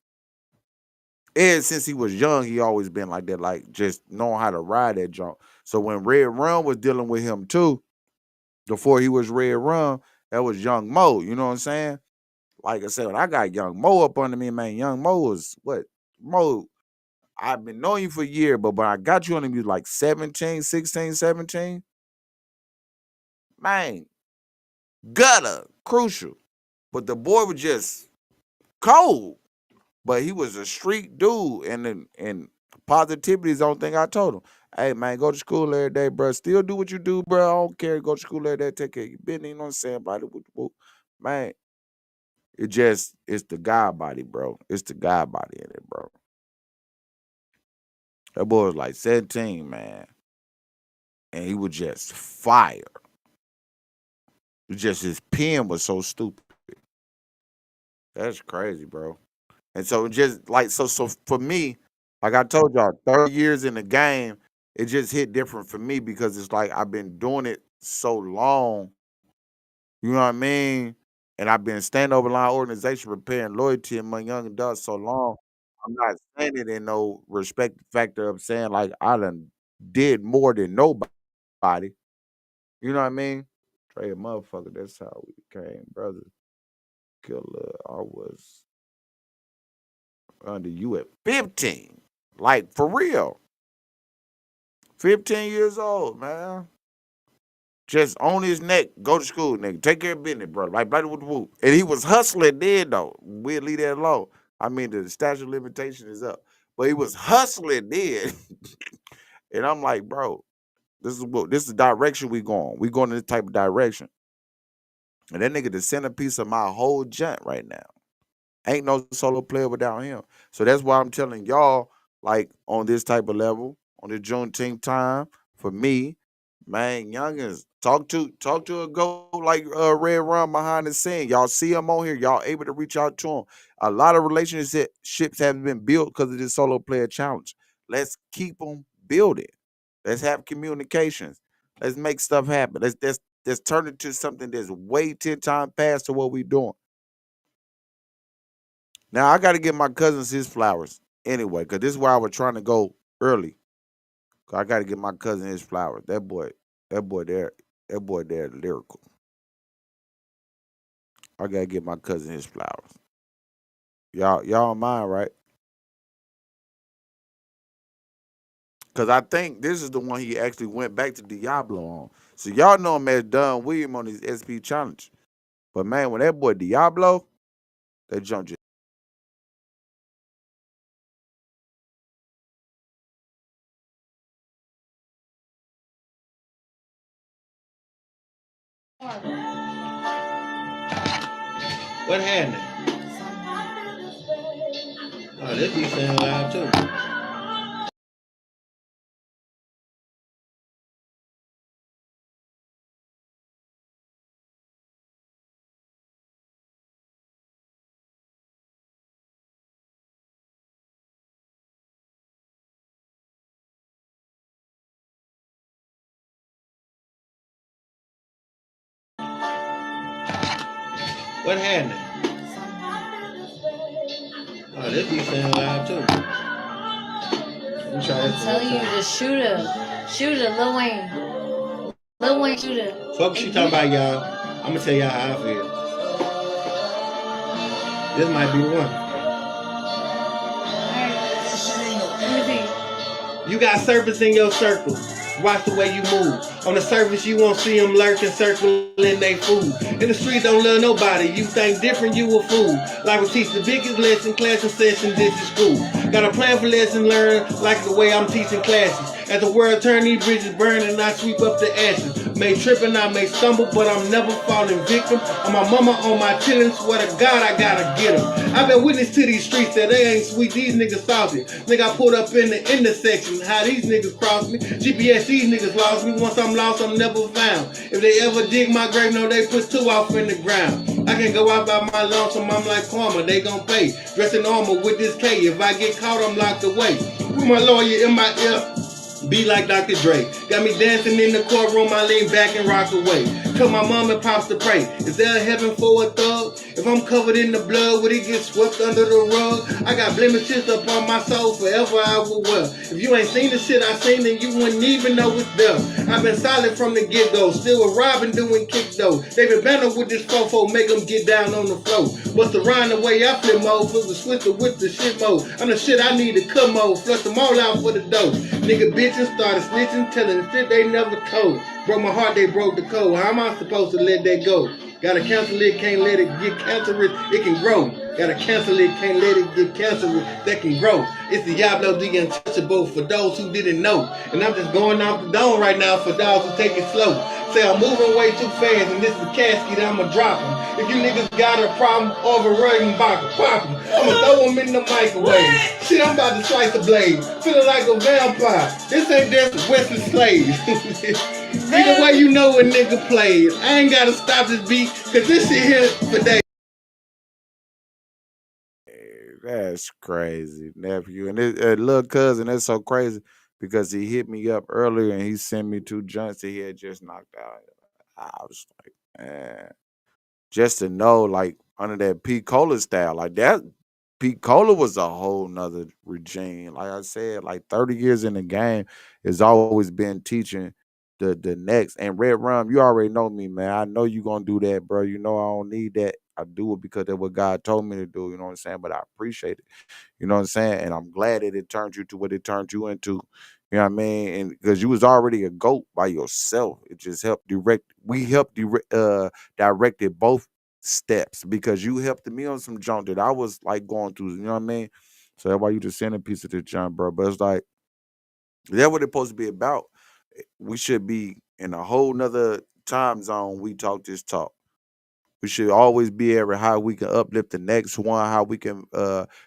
And since he was young, he always been like that, like just knowing how to ride that joint. So when Red Rum was dealing with him too, before he was Red Rum, that was Young Mo. You know what I'm saying? Like I said, when I got Young Mo up under me, man, Young Mo was what? Mo, I've been knowing you for a year, but when I got you on him, you was like 17, 16, 17. Man, gutter, crucial. But the boy was just cold. But he was a street dude, and positivity is the only thing I told him. Hey man, go to school every day, bro. Still do what you do, bro. I don't care. Go to school every day. Take care of your business. You know what I'm saying? Body, man, it's the God body, bro. It's the God body in it, bro. That boy was like 17, man, and he was just fire. Just his pen was so stupid. That's crazy, bro. And so just like so for me, like I told y'all, 30 years in the game, it just hit different for me because it's like I've been doing it so long, you know what I mean? And I've been standing over line organization preparing loyalty among young adults so long. I'm not saying it in no respect factor of saying like I done did more than nobody. You know what I mean? Trey a motherfucker. That's how we came, brother. Killer. I was under you at 15. Like for real. 15 years old, man. Just on his neck, go to school, nigga. Take care of business, brother. Like bloody with the whoop. And he was hustling then, though. We'll leave that alone. I mean, the statute of limitation is up. But he was hustling then. And I'm like, bro, this is the direction we going. We going in this type of direction. And that nigga the centerpiece of my whole junk right now. Ain't no solo player without him. So that's why I'm telling y'all, like on this type of level, on the Juneteenth time, for me, man, youngins, talk to a go like Red Rum behind the scene. Y'all see him on here, y'all able to reach out to him. A lot of relationships have been built because of this solo player challenge. Let's keep them building. Let's have communications. Let's make stuff happen. Let's turn it to something that's way 10 times past to what we doing. Now I got to give my cousins his flowers anyway, because this is where I was trying to go early. 'Cause I got to give my cousin his flowers. That boy there, lyrical. I gotta give my cousin his flowers. Y'all mind, right? Cause I think this is the one he actually went back to Diablo on. So y'all know him as Don William on his SP challenge. But man, when that boy Diablo, that jump just What happened? Oh, this be saying loud too. What happened? Oh, this be saying loud too. I'm telling you, just shoot her, Lil Wayne. Lil Wayne, shoot her. Fuck what you talking about, y'all. I'm gonna tell y'all how I feel. This might be the one. You got serpents in your circle. Watch the way you move. On the surface, you won't see them lurking, circling they food. In the street, don't love nobody. You think different, you a fool. Like we teach the biggest lesson, class and session, this is school. Got a plan for lesson learned, like the way I'm teaching classes. As the world turn, these bridges burn, and I sweep up the ashes. May trip and I may stumble, but I'm never falling victim. On my mama, on my chillin', swear to God, I gotta get them. I've been witness to these streets that they ain't sweet, these niggas salty. Nigga, I pulled up in the intersection, how these niggas cross me. GPS, these niggas lost me. Once I'm lost, I'm never found. If they ever dig my grave, no, they put 2 off in the ground. I can go out by my lonesome, I'm like karma, they gon' pay. Dressed in armor with this K, if I get caught, I'm locked away. With my lawyer in my ear, be like Dr. Dre. Got me dancing in the courtroom, I lean back and rock away. Tell my mom and pops to pray. Is there a heaven for a thug? If I'm covered in the blood, would it get swept under the rug? I got blemishes upon my soul, forever I will wear. If you ain't seen the shit I seen, then you wouldn't even know it's there. I've been solid from the get-go, still a robbing, doing kick though. David Banner with this fofo, make them get down on the floor. Bust around the way I flip mode, flip the switcher with the shit mode. I'm the shit I need to cut mode, flush them all out for the dough. Nigga bitches started snitching, telling the shit they never told. Broke my heart, they broke the code. How am I supposed to let that go? Gotta cancel it, can't let it get cancerous, it can grow. Gotta cancel it, can't let it get cancerous, that can grow. It's the Diablo the Untouchable for those who didn't know. And I'm just going off the dome right now for those who take it slow. Say I'm moving way too fast and this is the casket, I'ma drop them. If you niggas got a problem, overriding Baka, pop them. I'ma throw them in the microwave. Shit, I'm about to slice a blade. Feeling like a vampire. This ain't just Wesley Slaves. Either way, you know a nigga played. I ain't gotta stop this beat, cause this shit here for days. That's crazy, nephew. And this little cousin, that's so crazy because he hit me up earlier and he sent me 2 joints that he had just knocked out. I was like, man, just to know, like under that P. Cola style, like Pete Cola was a whole nother regime. Like I said, like 30 years in the game has always been teaching the next. And Red Rum, you already know me, man. I know you gonna do that, bro. You know I don't need that. I do it because that's what God told me to do. You know what I'm saying? But I appreciate it. You know what I'm saying? And I'm glad that it turned you to what it turned you into. You know what I mean? And because you was already a GOAT by yourself, it just helped direct. We helped directed both steps because you helped me on some junk that I was like going through. You know what I mean? So that's why you just send a piece of this junk, bro. But it's like that's what it's supposed to be about. We should be in a whole nother time zone. We talk this talk. We should always be able how we can uplift the next one, how we can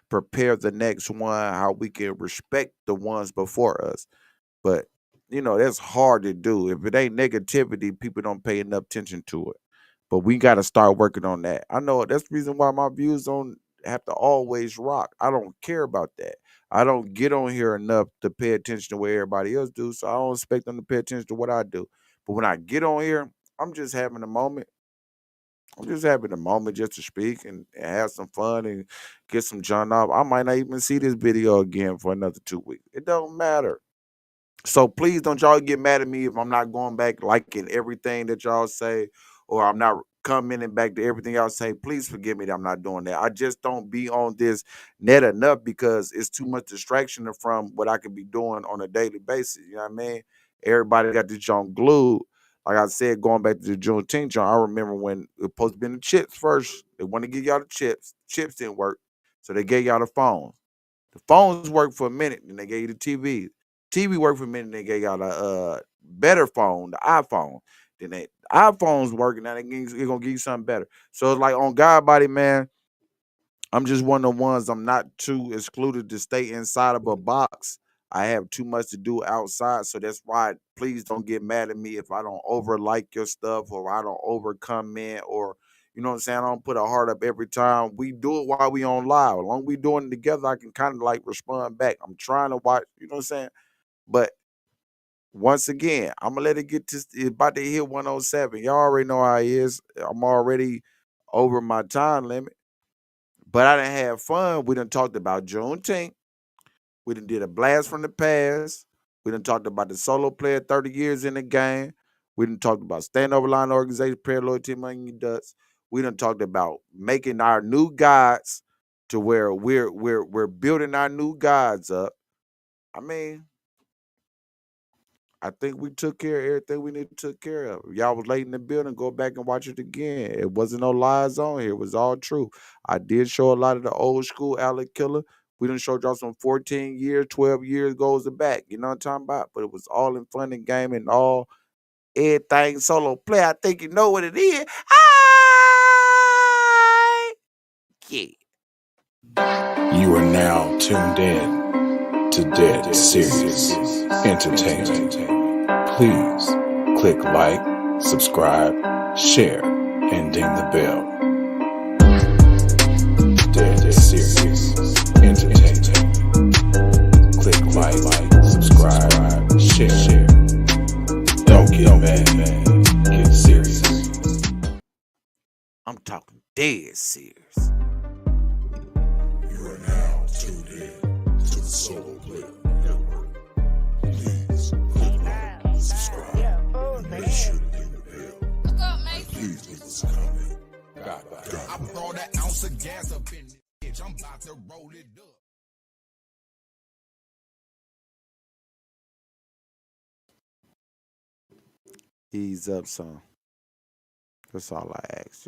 prepare the next one, how we can respect the ones before us. But you know, that's hard to do. If it ain't negativity, people don't pay enough attention to it. But we got to start working on that. I know that's the reason why my views don't have to always rock. I don't care about that. I don't get on here enough to pay attention to what everybody else do, so I don't expect them to pay attention to what I do. But when I get on here, I'm just having a moment. I'm just having a moment just to speak and have some fun and get some John off. I might not even see this video again for another 2 weeks. It don't matter. So please don't y'all get mad at me if I'm not going back liking everything that y'all say or I'm not commenting back to everything y'all say. Please forgive me that I'm not doing that. I just don't be on this net enough because it's too much distraction from what I could be doing on a daily basis. You know what I mean? Everybody got this junk glued. Like I said, going back to the Juneteenth junk, I remember when it was supposed to be the chips first. They want to give y'all the chips. Chips didn't work. So they gave y'all the phones. The phones worked for a minute, then they gave you the TV. TV worked for a minute, they gave y'all the better phone, the iPhone. Then the iPhones working, now they're gonna give you something better. So it's like on God body, man. I'm just one of the ones. I'm not too excluded to stay inside of a box. I have too much to do outside, so that's why. Please don't get mad at me if I don't over like your stuff or I don't over comment or you know what I'm saying. I don't put a heart up every time. We do it while we on live. As long as we doing it together, I can kind of like respond back. I'm trying to watch. You know what I'm saying. But once again, I'm gonna let it get to it's about to hit 107. Y'all already know how it is. I'm already over my time limit. But I done had fun. We done talked about Juneteenth. We done did a blast from the past. We done talked about the solo player 30 years in the game. We done talked about stand over line organization, prayer, loyalty among you ducks. We done talked about making our new gods to where we're building our new gods up. I mean, I think we took care of everything we need to take care of. If y'all was late in the building, go back and watch it again. It wasn't no lies on here. It was all true. I did show a lot of the old school Alec Killer. We done showed y'all some 14 years, 12 years goes back. You know what I'm talking about? But it was all in fun and game and all everything solo play. I think you know what it is. Yeah. You are now tuned in to Dead Serious Entertainment. Please click like, subscribe, share, and ding the bell. Dead Serious Entertainment. Click like, subscribe, share. Don't get mad, get serious. I'm talking dead serious. You are now tuned in to the Solo Player Network. Please click like, subscribe, and make sure to ding the bell. And please leave us a comment. I brought an ounce of gas up in this bitch. I'm about to roll it up. Ease up some. That's all I ask.